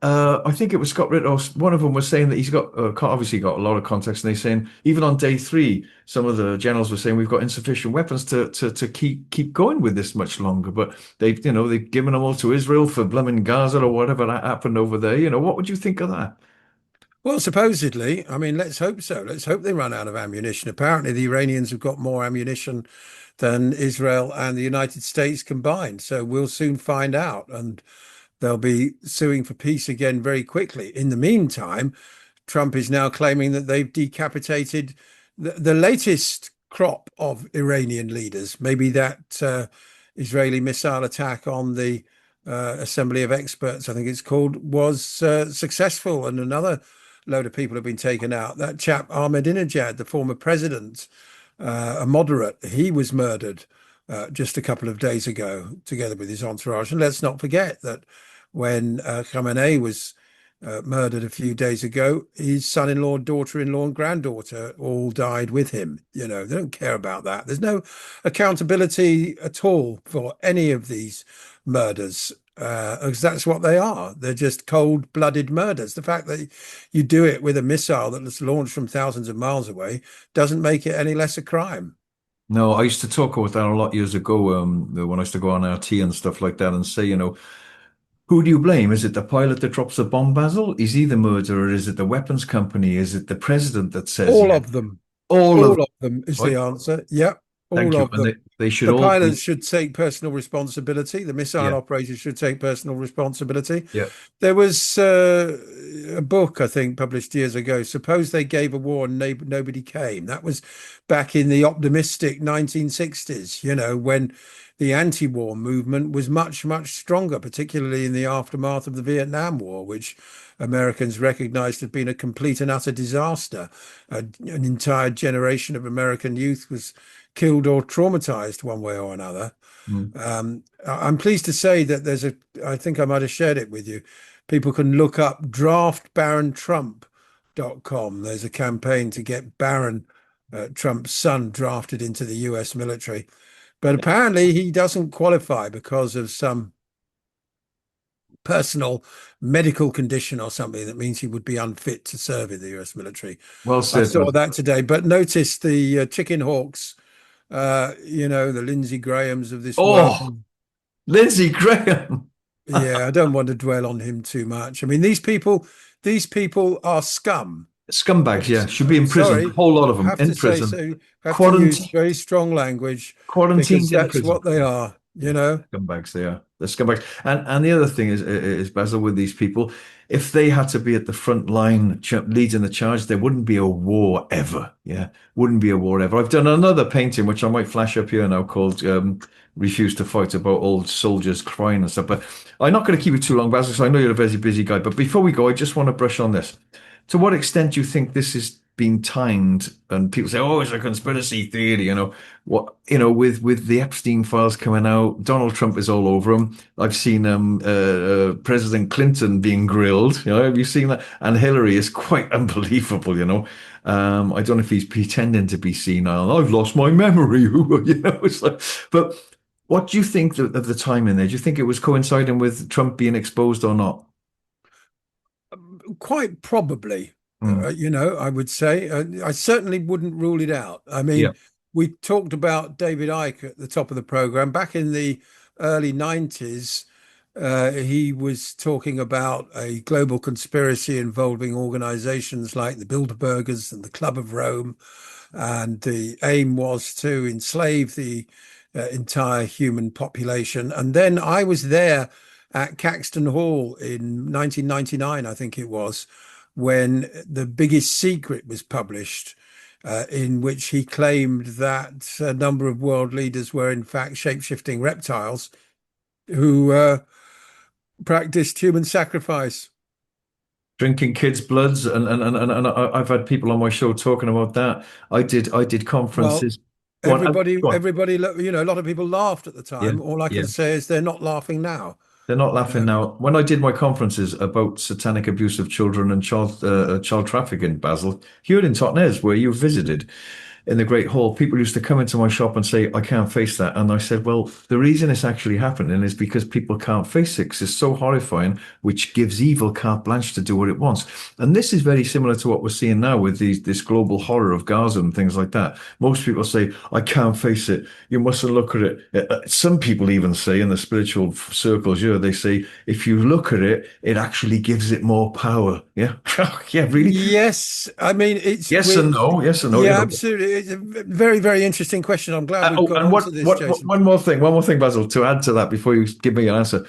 I think it was Scott Rittos. One of them was saying that he's got obviously got a lot of context, and they're saying even on day three, some of the generals were saying we've got insufficient weapons to keep going with this much longer. But they've given them all to Israel for blooming Gaza or whatever that happened over there. What would you think of that? Well, supposedly, I mean, let's hope so. Let's hope they run out of ammunition. Apparently, the Iranians have got more ammunition than Israel and the United States combined. So we'll soon find out. And they'll be suing for peace again very quickly. In the meantime, Trump is now claiming that they've decapitated the latest crop of Iranian leaders. Maybe that Israeli missile attack on the Assembly of Experts, I think it's called, was successful, and another load of people have been taken out. That chap Ahmadinejad, the former president, a moderate, he was murdered just a couple of days ago, together with his entourage. And let's not forget that when Khamenei was murdered a few days ago, his son-in-law, daughter-in-law, and granddaughter all died with him. They don't care about that. There's no accountability at all for any of these murders. Because that's what they are. They're just cold-blooded murders. The fact that you do it with a missile that's launched from thousands of miles away doesn't make it any less a crime. No, I used to talk about that a lot years ago, when I used to go on RT and stuff like that and say, who do you blame? Is it the pilot that drops the bomb, Basil? Is he the murderer? Is it the weapons company? Is it the president that says, All yeah, of them. all of All of them is right? the answer. Yep, all Thank you. of And them. they should The all be, pilots should take personal responsibility. The missile yeah, operators should take personal responsibility. yeah. There was a book, I think, published years ago. Suppose they gave a war and nobody came. That was back in the optimistic 1960s, when the anti-war movement was much, much stronger, particularly in the aftermath of the Vietnam War, which Americans recognized had been a complete and utter disaster. An entire generation of American youth was killed or traumatized one way or another. Mm. I'm pleased to say that I think I might have shared it with you. People can look up draftbarontrump.com. There's a campaign to get Barron, Trump's son, drafted into the US military. But apparently he doesn't qualify because of some personal medical condition or something that means he would be unfit to serve in the US military. Well I said, saw Basil. that today, but notice the chicken hawks, the Lindsey Grahams of this world. Oh, Lindsey Graham. Yeah, I don't want to dwell on him too much. I mean, these people are scum. Scumbags, yeah, should be in prison. A Sorry, whole lot of them have in to say prison. so. Have to use Quarantine, very strong language because quarantined in that's prison. what they are, Yeah, you know. scumbags they are. They're scumbags. And the other thing is Basil, with these people, if they had to be at the front line leading the charge, there wouldn't be a war ever. Yeah, wouldn't be a war ever. I've done another painting which I might flash up here now called "Refuse to Fight," about old soldiers crying and stuff. But I'm not going to keep it too long, Basil, because I know you're a very busy guy. But before we go, I just want to brush on this. To what extent do you think this is being timed? And people say, "Oh, it's a conspiracy theory." With the Epstein files coming out, Donald Trump is all over them. I've seen President Clinton being grilled. Have you seen that? And Hillary is quite unbelievable. I don't know if he's pretending to be senile. I've lost my memory. It's like, but what do you think of the timing there? Do you think it was coinciding with Trump being exposed or not? Quite probably, Mm. I would say. I certainly wouldn't rule it out. I Yeah. mean, we talked about David Icke at the top of the program. Back in the early 90s, he was talking about a global conspiracy involving organizations like the Bilderbergers and the Club of Rome. And the aim was to enslave the entire human population. And then I was there at Caxton Hall in 1999, I think it was, when The Biggest Secret was published, in which he claimed that a number of world leaders were in fact shape-shifting reptiles who practiced human sacrifice. Drinking kids' bloods, and I've had people on my show talking about that. I did Well, conferences. Go on, everybody, go on. everybody, a lot of people laughed at the Yeah, time. All I can yeah. say is they're not laughing now. They're not You laughing know, now. When I did my conferences about satanic abuse of children and child trafficking, Basil, here in Totnes, where you visited, in the Great Hall, people used to come into my shop and say, I can't face that. And I said, well, the reason it's actually happening is because people can't face it 'cause it's so horrifying, which gives evil carte blanche to do what it wants. And this is very similar to what we're seeing now with this global horror of Gaza and things like that. Most people say, I can't face it. You mustn't look at it. Some people even say in the spiritual circles, they say, if you look at it, it actually gives it more power. Yeah. Yeah, really? yes, I mean it's Yes we're and no. Yes and no. yeah, absolutely. It's a very, very interesting question. I'm glad we've Oh, got and onto this, Jason. one more thing, Basil, to add to that before you give me an answer.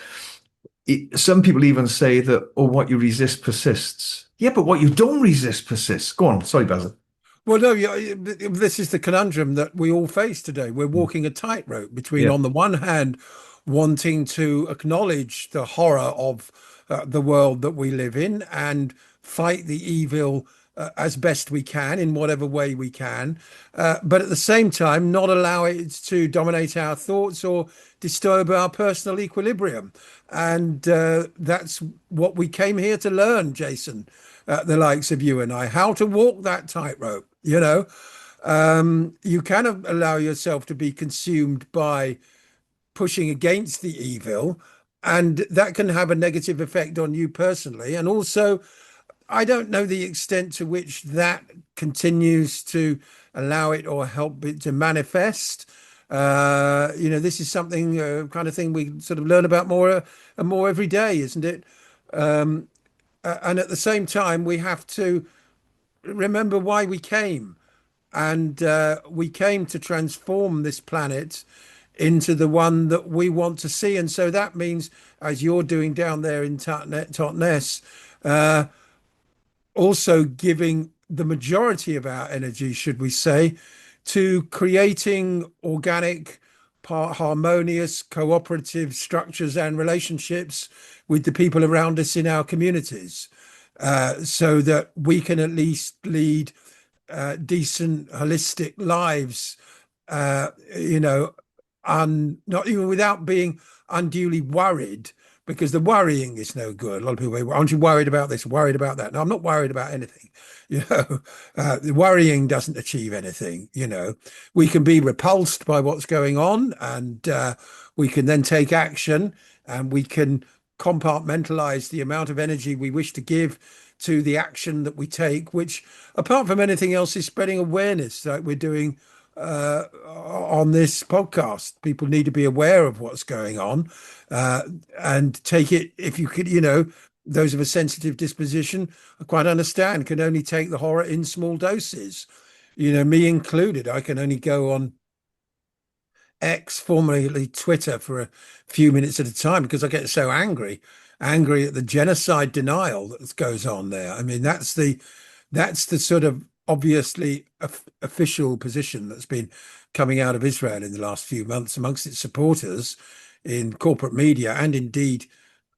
Some people even say that, oh, what you resist persists. Yeah, but what you don't resist persists. Go on. Sorry, Basil. Well, no, yeah, this is the conundrum that we all face today. We're walking a tightrope between, Yeah. on the one hand, wanting to acknowledge the horror of the world that we live in, and fight the evil as best we can in whatever way we can, but at the same time, not allow it to dominate our thoughts or disturb our personal equilibrium. And that's what we came here to learn, Jason, the likes of you and I, how to walk that tightrope. You can allow yourself to be consumed by pushing against the evil, and that can have a negative effect on you personally. And also, I don't know the extent to which that continues to allow it or help it to manifest. This is something kind of thing we sort of learn about more and more every day, isn't it? And at the same time, we have to remember why we came. And we came to transform this planet into the one that we want to see. And so that means, as you're doing down there in Totnes, also giving the majority of our energy, should we say, to creating organic, harmonious, cooperative structures and relationships with the people around us in our communities, so that we can at least lead decent, holistic lives, not even without being unduly worried, because the worrying is no good. A lot of people say, aren't you worried about this, worried about that? No, I'm not worried about anything. The worrying doesn't achieve anything. We can be repulsed by what's going on, and we can then take action, and we can compartmentalize the amount of energy we wish to give to the action that we take, which, apart from anything else, is spreading awareness like we're doing on this podcast. People need to be aware of what's going on, and take it, if you could, those of a sensitive disposition, I quite understand, can only take the horror in small doses. Me included. I can only go on X, formerly Twitter, for a few minutes at a time because I get so angry at the genocide denial that goes on there. I mean, that's the sort of obviously official position that's been coming out of Israel in the last few months amongst its supporters in corporate media, and indeed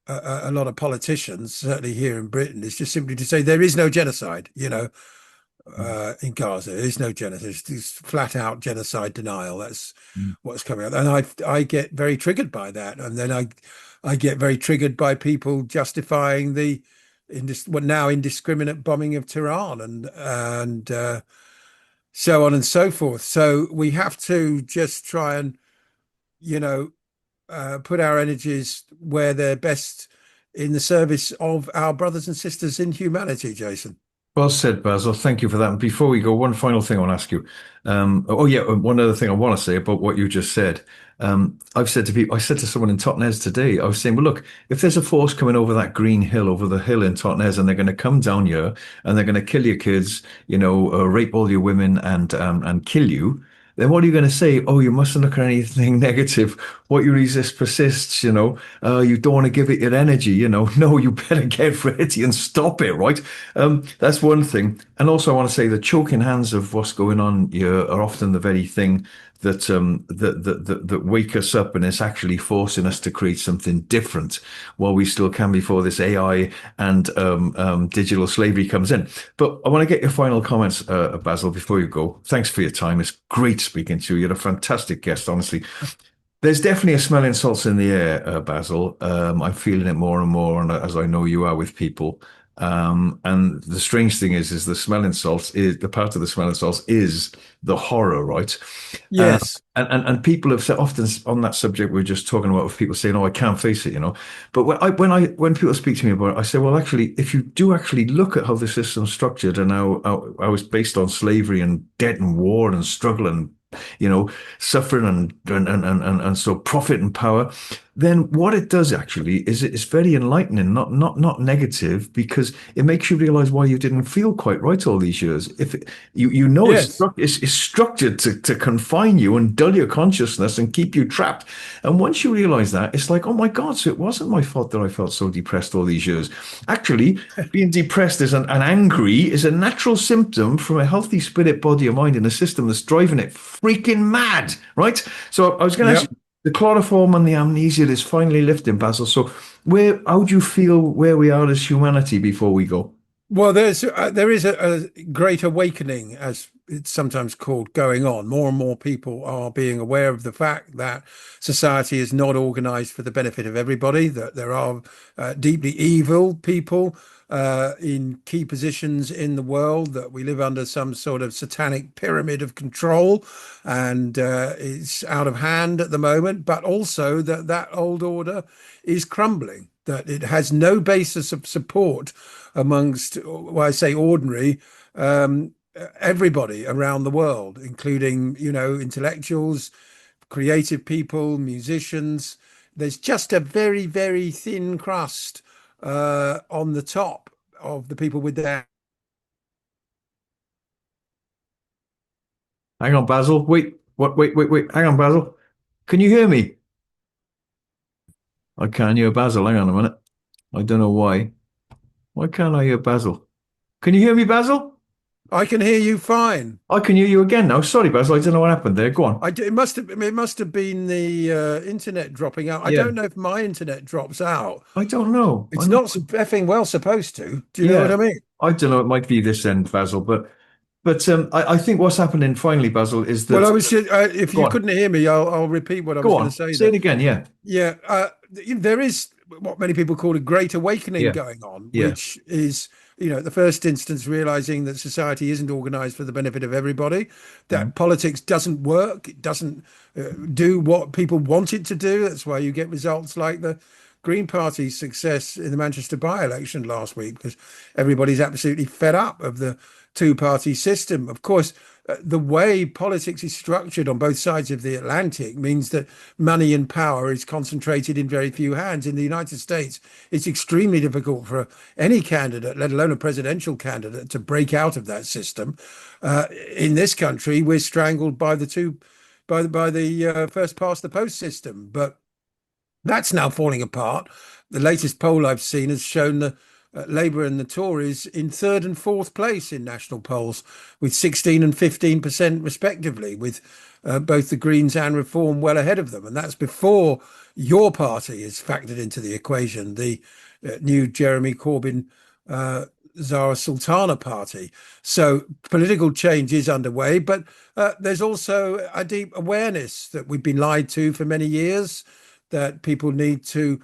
a lot of politicians, certainly here in Britain, is just simply to say there is no genocide, in Gaza. There is no genocide. It's flat out genocide denial. That's Mm. what's coming out. And I get very triggered by that. And then I get very triggered by people justifying the what now indiscriminate bombing of Tehran, and so on and so forth. So we have to just try and, you know, put our energies where they're best, in the service of our brothers and sisters in humanity, Jason. Well said, Basil. Thank you for that. And before we go, one final thing I want to ask you. Oh yeah, one other thing I want to say about what you just said. I've said to people, I said to someone in Totnes today, I was saying, well, look, if there's a force coming over that green hill, over the hill in Totnes, and they're going to come down here and they're going to kill your kids, rape all your women and kill you, then what are you going to say? Oh, you mustn't look at anything negative. What you resist persists, you don't want to give it your energy, No, you better get ready and stop it, right? That's one thing. And also I want to say the choking hands of what's going on here are often the very thing that wake us up, and it's actually forcing us to create something different while we still can before this AI and digital slavery comes in. But I want to get your final comments, Basil, before you go. Thanks for your time. It's great speaking to you. You're a fantastic guest, honestly. There's definitely a smelling salts in the air, Basil. I'm feeling it more and more, and as I know you are with people. And the strange thing is the smelling salts is the part of the smelling salts is the horror, right? Uh, Yes. and people have said often on that subject we're just talking about, with people saying, "Oh, I can't face it." But when people speak to me about it, I say, "Well, actually, if you do actually look at how the system's structured and how it's based on slavery and debt and war and struggle and suffering and so profit and power, then what it does actually is it's very enlightening, not negative, because it makes you realize why you didn't feel quite right all these years. If Yes. it's structured to confine you and dull your consciousness and keep you trapped. And once you realize that, it's like, oh my God, so it wasn't my fault that I felt so depressed all these years. Actually, being depressed and angry is a natural symptom from a healthy spirit, body, or mind in a system that's driving it freaking mad, right? So I was going to ask Yep. you, the chloroform and the amnesia is finally lifting, Basil. So how do you feel where we are as humanity before we go? Well, there is a great awakening, as it's sometimes called, going on. More and more people are being aware of the fact that society is not organized for the benefit of everybody, that there are deeply evil people in key positions in the world, that we live under some sort of satanic pyramid of control, and it's out of hand at the moment, but also that that old order is crumbling, that it has no basis of support amongst, well, I say ordinary, everybody around the world, including, intellectuals, creative people, musicians. There's just a very, very thin crust on the top of the people with their. Hang on, Basil. Wait, what? Wait. Hang on, Basil. Can you hear me? I can't hear Basil. Hang on a minute. I don't know why. Why can't I hear Basil? Can you hear me, Basil? I can hear you fine. I can hear you again now. Sorry, Basil. I don't know what happened there. Go on. It must have been the internet dropping out. I Yeah, don't know if my internet drops out. I don't know. It's I'm not. not effing well supposed to. Do you know what Yeah, I mean? I don't know. It might be this end, Basil, but I think what's happening finally, Basil, is Well, I that. was just, if Go you on. couldn't hear me, I'll repeat what I was Go going to on. say Say then. it again. Yeah. Yeah, there is what many people call a great awakening Yeah. going on, Yeah. which is, the first instance, realizing that society isn't organized for the benefit of everybody, Mhm. that politics doesn't work, it doesn't do what people want it to do. That's why you get results like the Green Party's success in the Manchester by-election last week, because everybody's absolutely fed up of the two-party system. Of course, the way politics is structured on both sides of the Atlantic means that money and power is concentrated in very few hands. In the United States, it's extremely difficult for any candidate, let alone a presidential candidate, to break out of that system. In this country, we're strangled by the first past the post system. But that's now falling apart. The latest poll I've seen has shown the Labour and the Tories in third and fourth place in national polls, with 16 and 15% respectively, with both the Greens and Reform well ahead of them. And that's before your party is factored into the equation, the new Jeremy Corbyn uh, Zara Sultana party. So political change is underway, but there's also a deep awareness that we've been lied to for many years, that people need to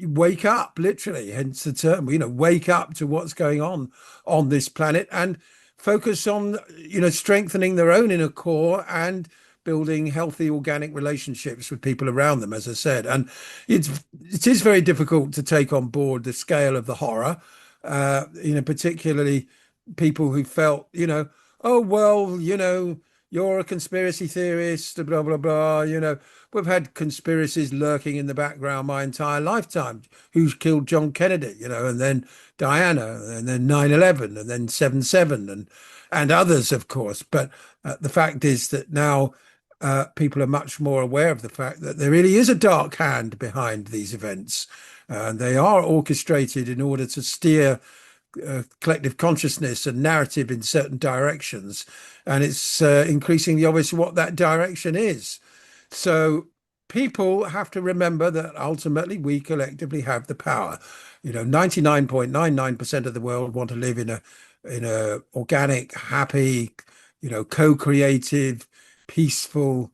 wake up, literally, hence the term, wake up to what's going on this planet, and focus on, strengthening their own inner core and building healthy organic relationships with people around them, as I said. And it is very difficult to take on board the scale of the horror, particularly people who felt, oh, well, you're a conspiracy theorist, blah, blah, blah. We've had conspiracies lurking in the background my entire lifetime. Who's killed John Kennedy, and then Diana, and then 9/11, and then 7/7, and others, of course. But the fact is that now people are much more aware of the fact that there really is a dark hand behind these events. And they are orchestrated in order to steer collective consciousness and narrative in certain directions. And it's increasingly obvious what that direction is. So people have to remember that ultimately we collectively have the power. 99.99% of the world want to live in a organic, happy, co-creative, peaceful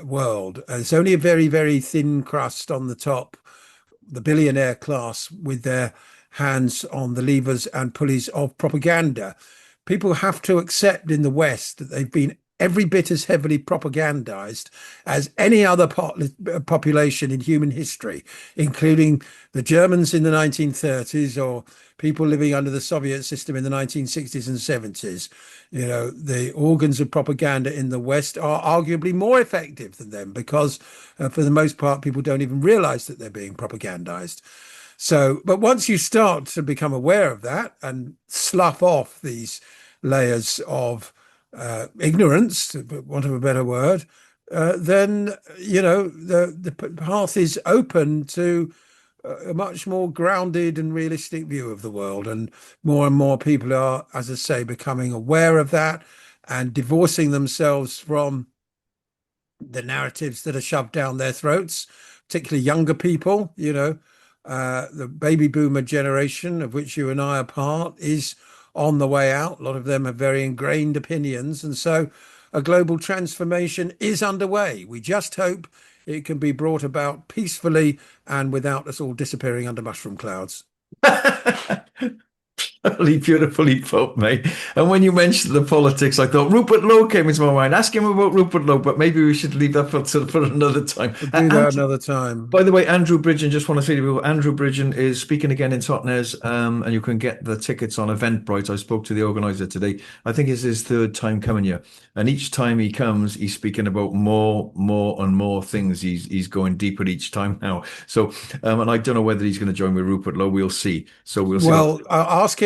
world. And it's only a very, very thin crust on the top, the billionaire class with their hands on the levers and pulleys of propaganda. People have to accept in the West that they've been every bit as heavily propagandized as any other population in human history, including the Germans in the 1930s or people living under the Soviet system in the 1960s and 70s. The organs of propaganda in the West are arguably more effective than them because, for the most part, people don't even realize that they're being propagandized. So, but once you start to become aware of that and slough off these layers of ignorance, to want of a better word, then the path is open to a much more grounded and realistic view of the world, and more people are, as I say, becoming aware of that and divorcing themselves from the narratives that are shoved down their throats, particularly younger people. The baby boomer generation, of which you and I are part, is on the way out. A lot of them have very ingrained opinions. And so a global transformation is underway. We just hope it can be brought about peacefully and without us all disappearing under mushroom clouds. Really beautifully put, mate. And when you mentioned the politics, I thought Rupert Lowe came into my mind. Ask him about Rupert Lowe, but maybe we should leave that for another time. We'll do that And another time. by the way, Andrew Bridgen, just want to say to people, Andrew Bridgen is speaking again in Totnes, and you can get the tickets on Eventbrite. I spoke to the organizer today. I think it's his third time coming here, and each time he comes, he's speaking about more, and more things. He's going deeper each time now. So, and I don't know whether he's going to join with Rupert Lowe. We'll see. So we'll see. Well, ask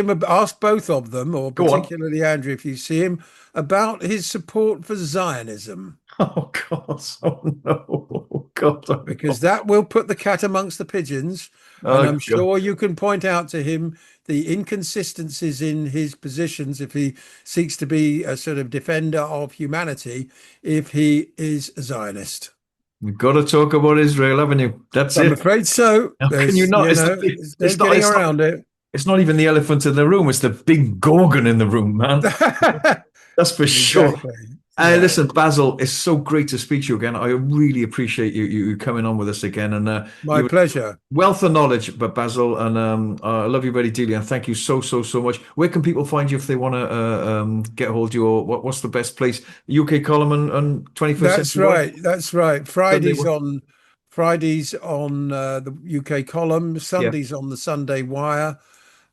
both of them, or Go on. particularly Andrew, if you see him, about his support for Zionism, Oh God! Oh no! Oh God! Oh because no! that will put the cat amongst the pigeons. And Oh I'm God! sure you can point out to him the inconsistencies in his positions if he seeks to be a sort of defender of humanity, if he is a Zionist. You've got to talk about Israel, haven't you? That's I'm it. afraid so. How can you There's, not? you It's the know, big, there's no getting it's not around it. it's not even the elephant in the room. It's the big gorgon in the room, man. That's for sure. Exactly. Yeah. Listen, Basil, it's so great to speak to you again. I really appreciate you coming on with us again, and My you pleasure. wealth of knowledge, but Basil, and I love you very dearly, and thank you so much. Where can people find you if they want to get a hold of you, or what's the best place? UK column and 21st That's century wire, right. That's right. Sunday wire. Fridays on the UK column, Yeah, Sundays on the Sunday Wire,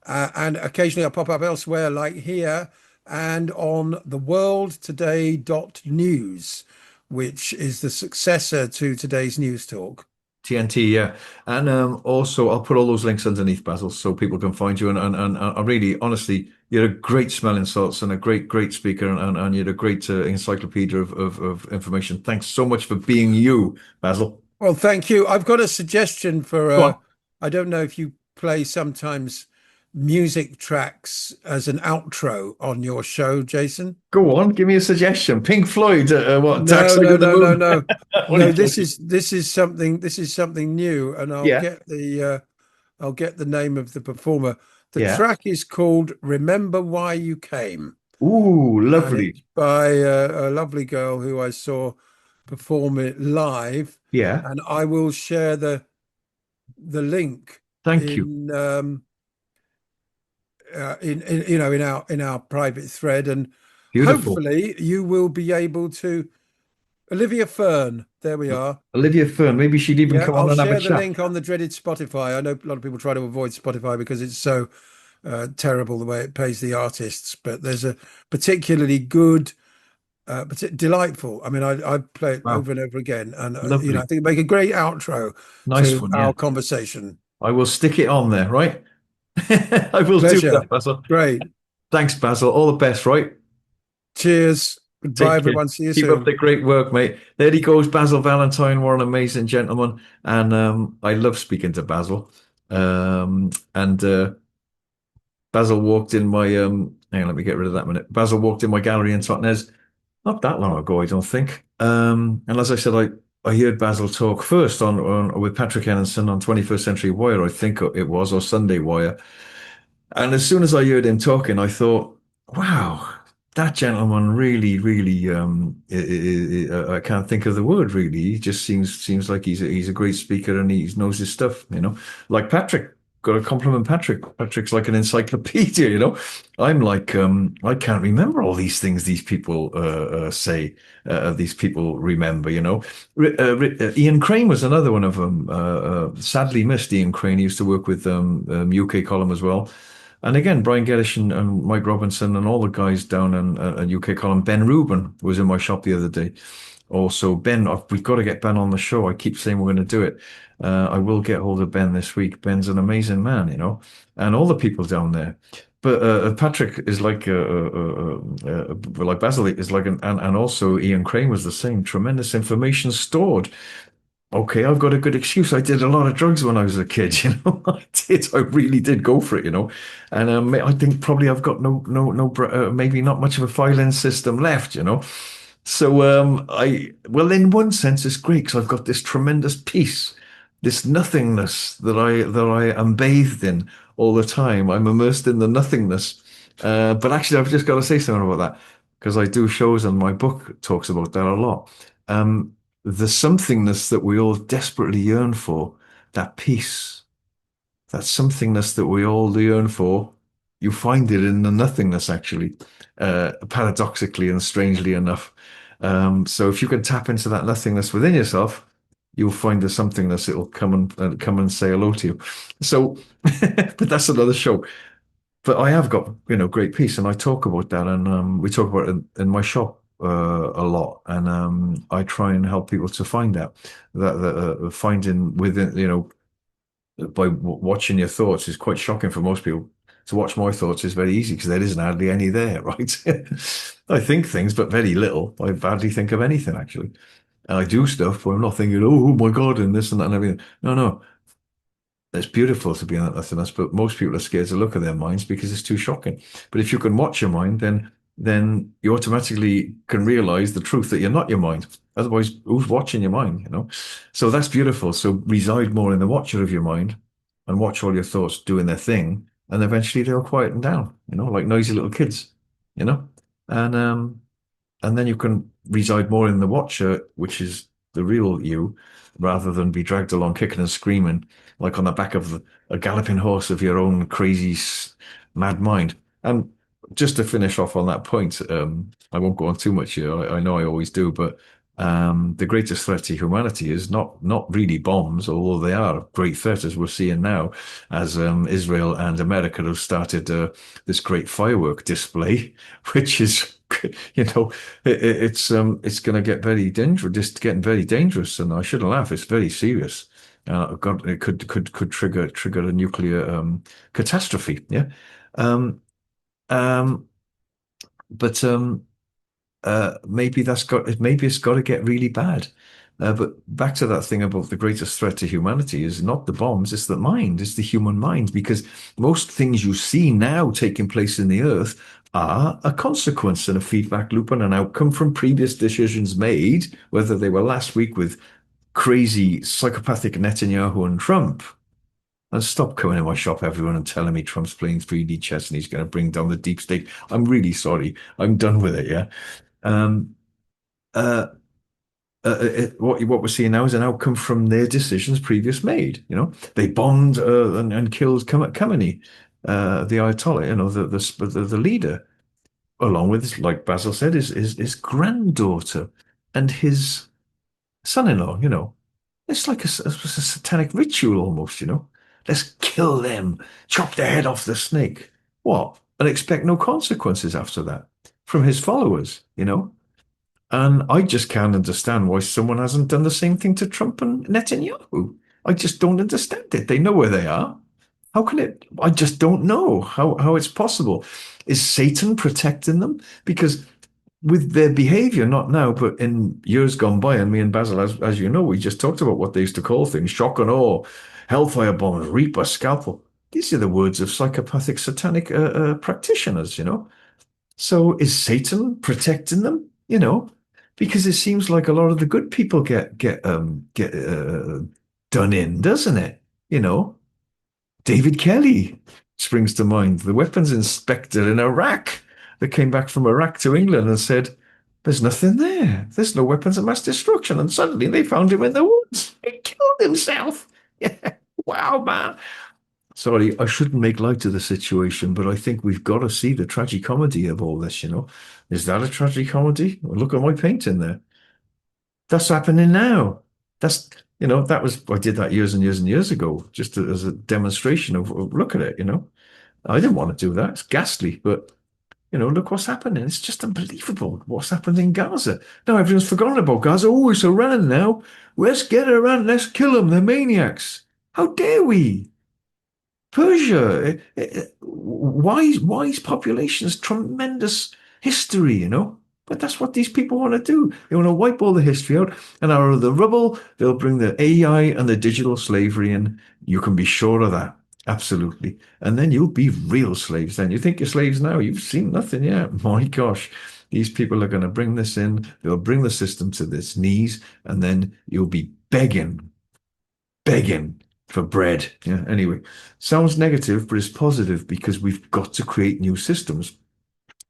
and occasionally I pop up elsewhere, like here, and on the worldtoday.news, which is the successor to today's News Talk. TNT, yeah. And also, I'll put all those links underneath, Basil, so people can find you. And I really, honestly, you're a great smelling salts and a great speaker, and you're a great encyclopedia of information. Thanks so much for being you, Basil. Well, thank you. I've got a suggestion for Go on. I don't know if you play sometimes music tracks as an outro on your show, Jason. Go on, give me a suggestion. Pink Floyd, what, Dark No, Side no, of the no, no, Moon? no. What are No, you talking? this is something new, and Yeah, I'll get the name of the performer. The yeah. track is called "Remember Why You Came," Ooh, and lovely. it's by a lovely girl who I saw perform it live. Yeah, And I will share the link thank you. in in our private thread, and Beautiful. hopefully you will be able to. Olivia Fern, there we are. Olivia Fern, maybe she'd even Yeah, come on I'll and have a share the chat. link on the dreaded Spotify. I know a lot of people try to avoid Spotify because it's so terrible the way it pays the artists, but there's a particularly good, delightful. I mean, I play it Wow, over and over again, and I lovely. think it make a great outro Nice to one, yeah. our conversation. I will stick it on there, right? I will do that, Pleasure. Basil. Great. Thanks, Basil. All the best, right? Cheers. Goodbye, Take care. everyone. See you Keep up soon. the great work, mate. There he goes, Basil Valentine. What an amazing gentleman. And I love speaking to Basil. And Basil walked in my hang on, let me get rid of that minute. Basil walked in my gallery in Totnes not that long ago, I don't think. And as I said, I heard Basil talk first on with Patrick Henderson on 21st Century Wire, I think it was, or Sunday Wire. And as soon as I heard him talking, I thought, wow, that gentleman really, I can't think of the word really. He just seems like he's a great speaker and he knows his stuff, like Patrick. Got to compliment Patrick. Patrick's like an encyclopedia. I'm like, I can't remember all these things these people say, these people remember. Ian Crane was another one of them. Sadly missed Ian Crane. He used to work with UK column as well. And again, Brian Geddish and Mike Robinson and all the guys down in UK column. Ben Rubin was in my shop the other day. Also, Ben, we've got to get Ben on the show. I keep saying we're going to do it. I will get hold of Ben this week. Ben's an amazing man, and all the people down there. But Patrick is like Basil is like and also Ian Crane was the same. Tremendous information stored. Okay, I've got a good excuse. I did a lot of drugs when I was a kid, I did. I really did go for it. And I think probably I've got maybe not much of a filing system left. So well, in one sense, it's great because I've got this tremendous peace, this nothingness that I am bathed in all the time. I'm immersed in the nothingness, But actually, I've just got to say something about that because I do shows and my book talks about that a lot. The somethingness that we all desperately yearn for, that peace, that somethingness that we all yearn for, you find it in the nothingness, actually, paradoxically and strangely enough. So if you can tap into that nothingness within yourself, you'll find the somethingness. It'll come and say hello to you. So, but that's another show. But I have got, great peace, and I talk about that, and we talk about it in my shop a lot, and I try and help people to find that finding within, by watching your thoughts is quite shocking for most people. To watch my thoughts is very easy because there isn't hardly any there, right? I think things, but very little. I hardly think of anything actually. And I do stuff, but I'm not thinking, oh my God, and this and that and everything. No, no, it's beautiful to be in that nothingness, but most people are scared to look at their minds because it's too shocking. But if you can watch your mind, then you automatically can realize the truth that you're not your mind. Otherwise, who's watching your mind? So that's beautiful. So reside more in the watcher of your mind and watch all your thoughts doing their thing, and eventually they'll quieten down, like noisy little kids, you know? And and then you can reside more in the watcher, which is the real you, rather than be dragged along kicking and screaming like on the back of a galloping horse of your own crazy, mad mind. And just to finish off on that point, I won't go on too much here. I know I always do, but the greatest threat to humanity is not really bombs, although they are a great threat, as we're seeing now, as Israel and America have started this great firework display, which is, you know, it's going to get very dangerous, just getting very dangerous, and I shouldn't laugh. It's very serious. God, it could trigger a nuclear catastrophe. Yeah, um, um, but maybe it's got to get really bad. But back to that thing about the greatest threat to humanity is not the bombs, it's the mind, it's the human mind, because most things you see now taking place in the earth are a consequence and a feedback loop and an outcome from previous decisions made, whether they were last week with crazy psychopathic Netanyahu and Trump. And stop coming in my shop, everyone, and telling me Trump's playing 3D chess and he's going to bring down the deep state. I'm really sorry. I'm done with it. Yeah. Um, uh, what we're seeing now is an outcome from their decisions previous made. They bombed and killed Khamenei, the Ayatollah. The leader, along with, like Basil said, his granddaughter and his son-in-law. It's like a satanic ritual almost. Let's kill them, chop their head off the snake. What? And expect no consequences after that from his followers. And I just can't understand why someone hasn't done the same thing to Trump and Netanyahu. I just don't understand it. They know where they are. How can it? I just don't know how it's possible. Is Satan protecting them? Because with their behavior, not now, but in years gone by, and me and Basil, as you know, we just talked about what they used to call things: shock and awe, hellfire bombs, reaper, scalpel. These are the words of psychopathic satanic practitioners. So is Satan protecting them? Because it seems like a lot of the good people get done in, doesn't it? You know, David Kelly springs to mind, the weapons inspector in Iraq that came back from Iraq to England and said, "There's nothing there. There's no weapons of mass destruction." And suddenly they found him in the woods. He killed himself. Yeah. Wow, man. Sorry, I shouldn't make light of the situation, but I think we've got to see the tragicomedy of all this. Is that a tragicomedy? Well, look at my painting there. That's happening now. I did that years and years and years ago, just as a demonstration of look at it. I didn't want to do that. It's ghastly, but look what's happening. It's just unbelievable what's happened in Gaza. Now everyone's forgotten about Gaza. Oh, it's Iran now. Let's get Iran. Let's kill them. They're maniacs. How dare we? Persia, wise populations, tremendous history. But that's what these people want to do. They want to wipe all the history out, and out of the rubble, they'll bring the AI and the digital slavery in. You can be sure of that. Absolutely. And then you'll be real slaves then. You think you're slaves now. You've seen nothing yet. My gosh. These people are going to bring this in. They'll bring the system to its knees, and then you'll be begging for bread. Yeah. Anyway, sounds negative, but it's positive because we've got to create new systems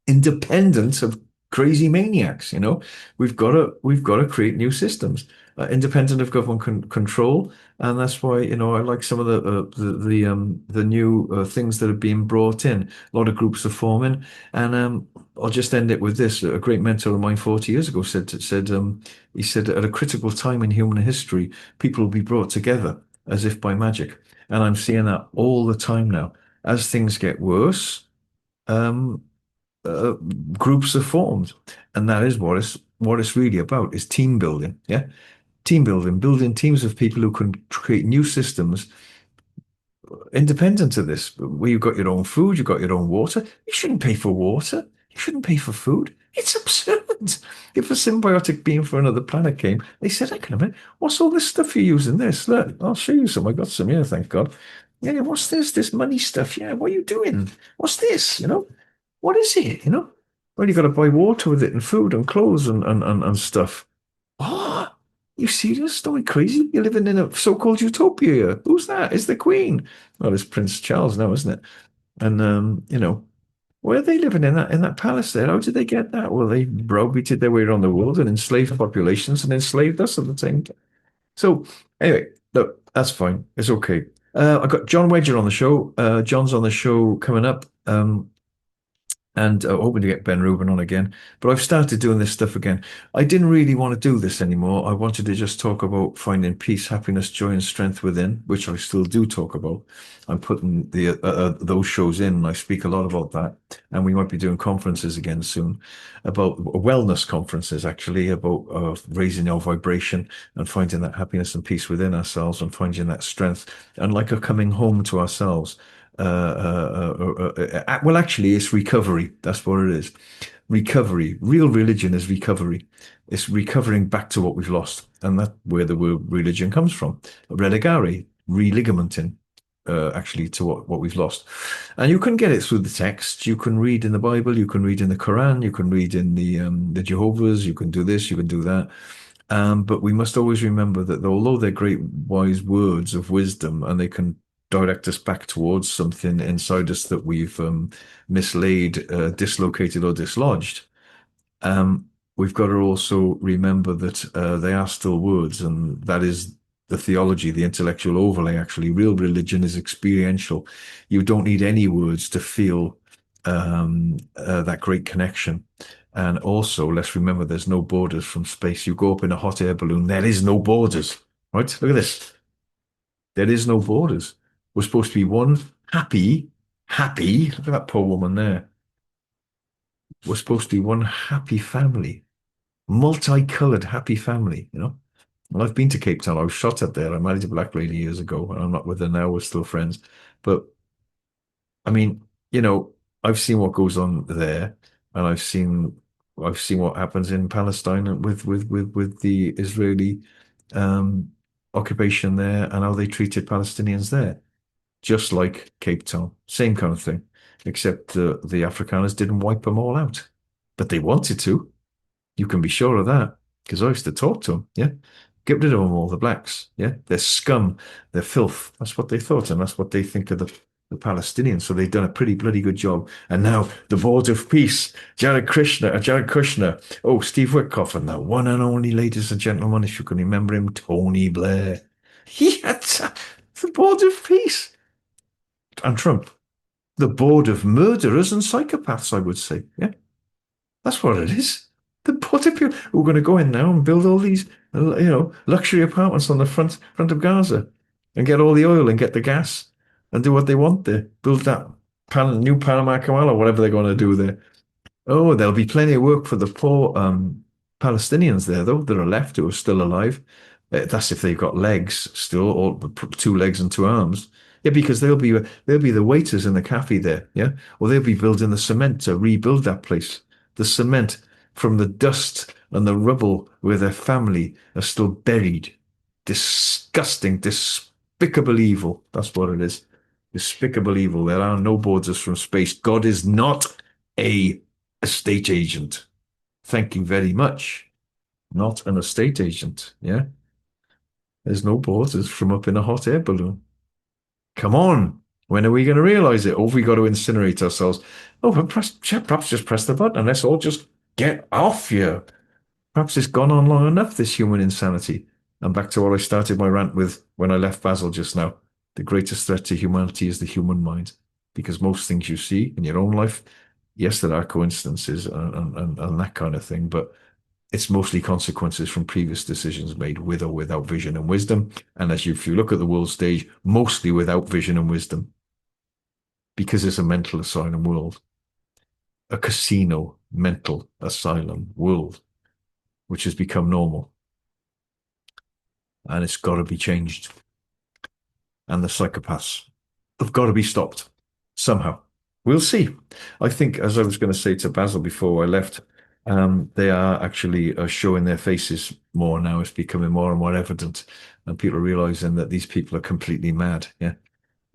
independent of crazy maniacs. We've got to create new systems independent of government control, and that's why I like some of the new things that are being brought in. A lot of groups are forming, and I'll just end it with this. A great mentor of mine 40 years ago he said at a critical time in human history, people will be brought together as if by magic, and I'm seeing that all the time now. As things get worse, um, uh, groups are formed, and that is what it's really about is team building. Yeah, team building, building teams of people who can create new systems independent of this. Where you've got your own food, you've got your own water. You shouldn't pay for water. You shouldn't pay for food. It's absurd. If a symbiotic being from another planet came, they said, "I can admit, what's all this stuff you're using? This, look, I'll show you some. I got some here, thank God. Yeah, what's this? This money stuff. Yeah, what are you doing? What's this? What is it? Well, you got to buy water with it and food and clothes and stuff. What? You serious? Don't be crazy. You're living in a so-called utopia here. Who's that? It's the Queen. Well, it's Prince Charles now, isn't it? And where are they living in that palace there? How did they get that? Well, they browbeated their way around the world and enslaved populations and enslaved us at the same time. So anyway, look, that's fine. It's okay. I got John Wedger on the show. John's on the show coming up. And hoping to get Ben Rubin on again. But I've started doing this stuff again. I didn't really want to do this anymore. I wanted to just talk about finding peace, happiness, joy, and strength within, which I still do talk about. I'm putting those shows in, and I speak a lot about that. And we might be doing conferences again soon about wellness conferences, actually, about raising our vibration and finding that happiness and peace within ourselves and finding that strength and like a coming home to ourselves. Well, actually, it's recovery. That's what it is. Recovery. Real religion is recovery. It's recovering back to what we've lost. And that's where the word religion comes from. Relegare, religamenting, actually, to what we've lost. And you can get it through the text. You can read in the Bible, you can read in the Quran, you can read in the Jehovah's, you can do this, you can do that. But we must always remember that although they're great wise words of wisdom and they can direct us back towards something inside us that we've mislaid, dislocated, or dislodged, um, we've got to also remember that they are still words, and that is the theology, the intellectual overlay. Actually, real religion is experiential. You don't need any words to feel that great connection. And also, let's remember there's no borders from space. You go up in a hot air balloon, there is no borders, right? Look at this. There is no borders. We're supposed to be one happy, look at that poor woman there. We're supposed to be one happy family, multicolored happy family. Well, I've been to Cape Town. I was shot at there. I married a black lady years ago, and I'm not with her now. We're still friends. But I mean, you know, I've seen what goes on there, and I've seen what happens in Palestine and with the Israeli um, occupation there and how they treated Palestinians there. Just like Cape Town, same kind of thing, except the Afrikaners didn't wipe them all out, but they wanted to. You can be sure of that because I used to talk to them. Yeah, get rid of them all, the blacks. Yeah, they're scum, they're filth. That's what they thought, and that's what they think of the Palestinians. So they've done a pretty bloody good job. And now the Board of Peace, Jared Kushner, oh, Steve Witkoff, and the one and only, ladies and gentlemen, if you can remember him, Tony Blair. Yeah, the Board of Peace. And Trump, the board of murderers and psychopaths, I would say. Yeah, that's what it is. The board of people who are going to go in now and build all these, luxury apartments on the front of Gaza and get all the oil and get the gas and do what they want there. Build that new Panama Canal or whatever they're going to do there. Oh, there'll be plenty of work for the poor Palestinians there, though, that are left who are still alive. That's if they've got legs still, or two legs and two arms. Yeah, because they'll be the waiters in the cafe there. Yeah, or they'll be building the cement to rebuild that place. The cement from the dust and the rubble where their family are still buried. Disgusting, despicable evil. That's what it is. Despicable evil. There are no borders from space. God is not a estate agent. Thank you very much. Not an estate agent. Yeah. There's no borders from up in a hot air balloon. Come on. When are we going to realize it? Or have we got to incinerate ourselves? Oh, but perhaps just press the button and let's all just get off here. Perhaps it's gone on long enough, this human insanity. And back to what I started my rant with when I left Basil just now. The greatest threat to humanity is the human mind. Because most things you see in your own life, yes, there are coincidences and that kind of thing, but it's mostly consequences from previous decisions made with or without vision and wisdom. And if you look at the world stage, mostly without vision and wisdom, because it's a mental asylum world, a casino mental asylum world, which has become normal. And it's got to be changed. And the psychopaths have got to be stopped somehow. We'll see. I think, as I was going to say to Basil before I left, they are actually showing their faces more now. It's becoming more and more evident, and people are realizing that these people are completely mad. Yeah,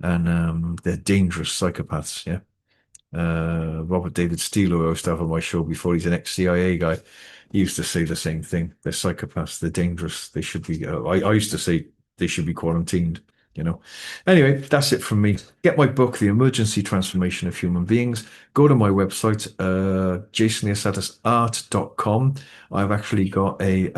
and they're dangerous psychopaths. Yeah. Robert David Steele, who I used to have on my show before, he's an ex-CIA guy. He used to say the same thing. They're psychopaths. They're dangerous. They should be. I used to say they should be quarantined. You know. Anyway, that's it from me. Get my book, The Emergency Transformation of Human Beings. Go to my website, jasonliosatosart.com. I've actually got a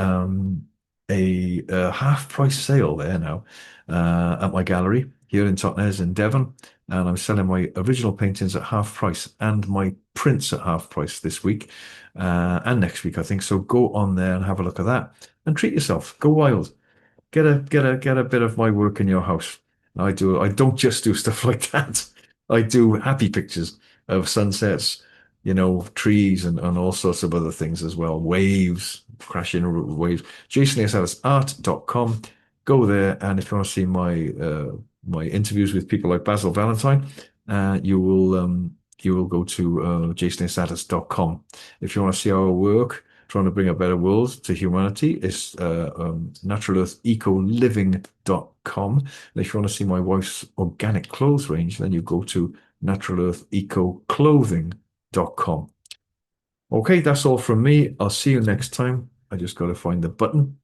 half price sale there now at my gallery here in Totnes in Devon, and I'm selling my original paintings at half price and my prints at half price this week and next week, I think. So go on there and have a look at that and treat yourself. Go wild. Get a bit of my work in your house. I don't just do stuff like that. I do happy pictures of sunsets, trees and all sorts of other things as well. Waves, crashing waves. JasonLiosatosArt.com. Go there, and if you want to see my interviews with people like Basil Valentine, you will go to jasonliosatoscom. If you want to see our work trying to bring a better world to humanity, it's naturalearthecoliving.com. And if you want to see my wife's organic clothes range, then you go to naturalearthecoclothing.com. Okay, that's all from me. I'll see you next time. I just got to find the button.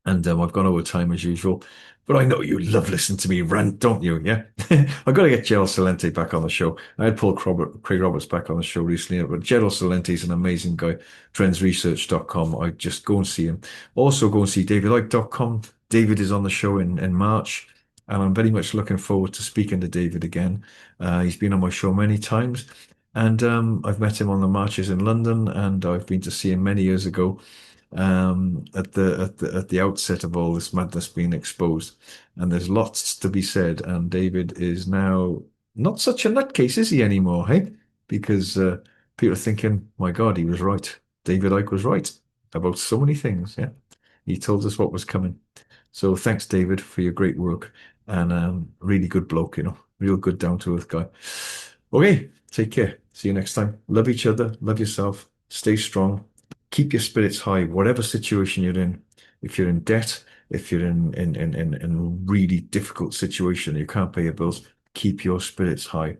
And I've gone over time as usual. But I know you love listening to me rant, don't you? Yeah. I've got to get Gerald Salente back on the show. I had Craig Roberts back on the show recently, but Gerald Salente is an amazing guy. Trendsresearch.com. I just go and see him. Also go and see davidicke.com. David is on the show in March, and I'm very much looking forward to speaking to David again. He's been on my show many times, and I've met him on the marches in London, and I've been to see him many years ago at the outset of all this madness being exposed. And there's lots to be said. And David is now not such a nutcase, is he anymore? Hey, because people are thinking, my God, he was right. David Icke was right about so many things. Yeah, he told us what was coming. So thanks, David, for your great work and really good bloke. Real good down to earth guy. Okay, take care. See you next time. Love each other. Love yourself. Stay strong. Keep your spirits high, whatever situation you're in. If you're in debt, if you're in a really difficult situation, you can't pay your bills, keep your spirits high.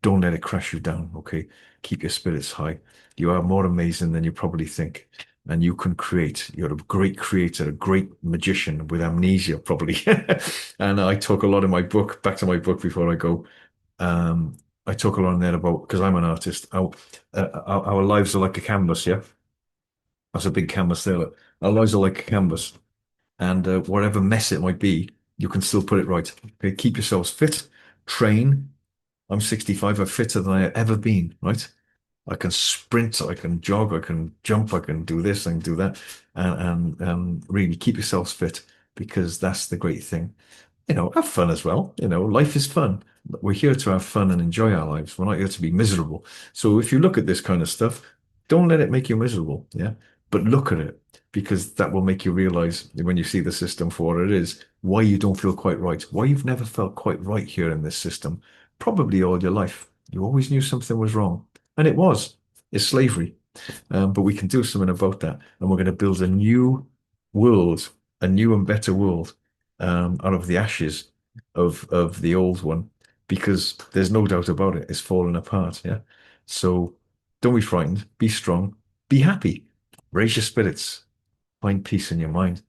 Don't let it crash you down, okay? Keep your spirits high. You are more amazing than you probably think. And you can create. You're a great creator, a great magician with amnesia, probably. And I talk a lot in my book, back to my book before I go. Um, I talk a lot in there about, because I'm an artist, our lives are like a canvas, yeah? That's a big canvas there. Look. Our lives are like a canvas, and whatever mess it might be, you can still put it right. Okay, keep yourselves fit, train. I'm 65. I'm fitter than I've ever been. Right, I can sprint, I can jog, I can jump, I can do this, I can do that, and really keep yourselves fit because that's the great thing. Have fun as well. Life is fun. We're here to have fun and enjoy our lives. We're not here to be miserable. So if you look at this kind of stuff, don't let it make you miserable. Yeah. But look at it because that will make you realize when you see the system for what it is, why you don't feel quite right, why you've never felt quite right here in this system. Probably all your life. You always knew something was wrong. And it was. It's slavery. But we can do something about that. And we're going to build a new world, a new and better world out of the ashes of the old one, because there's no doubt about it, it's falling apart. Yeah. So don't be frightened, be strong, be happy, raise your spirits, find peace in your mind,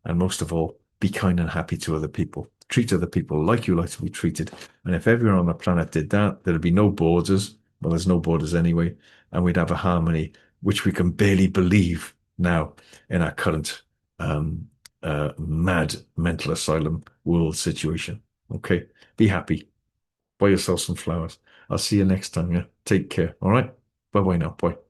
and most of all, be kind and happy to other people. treat other people like you like to be treated. And if everyone on the planet did that, there'd be no borders. Well, there's no borders anyway, and we'd have a harmony which we can barely believe now in our current um, mad mental asylum world situation. Okay, be happy. Buy yourself some flowers. I'll see you next time. Yeah, take care. All right. Bye bye now. Bye.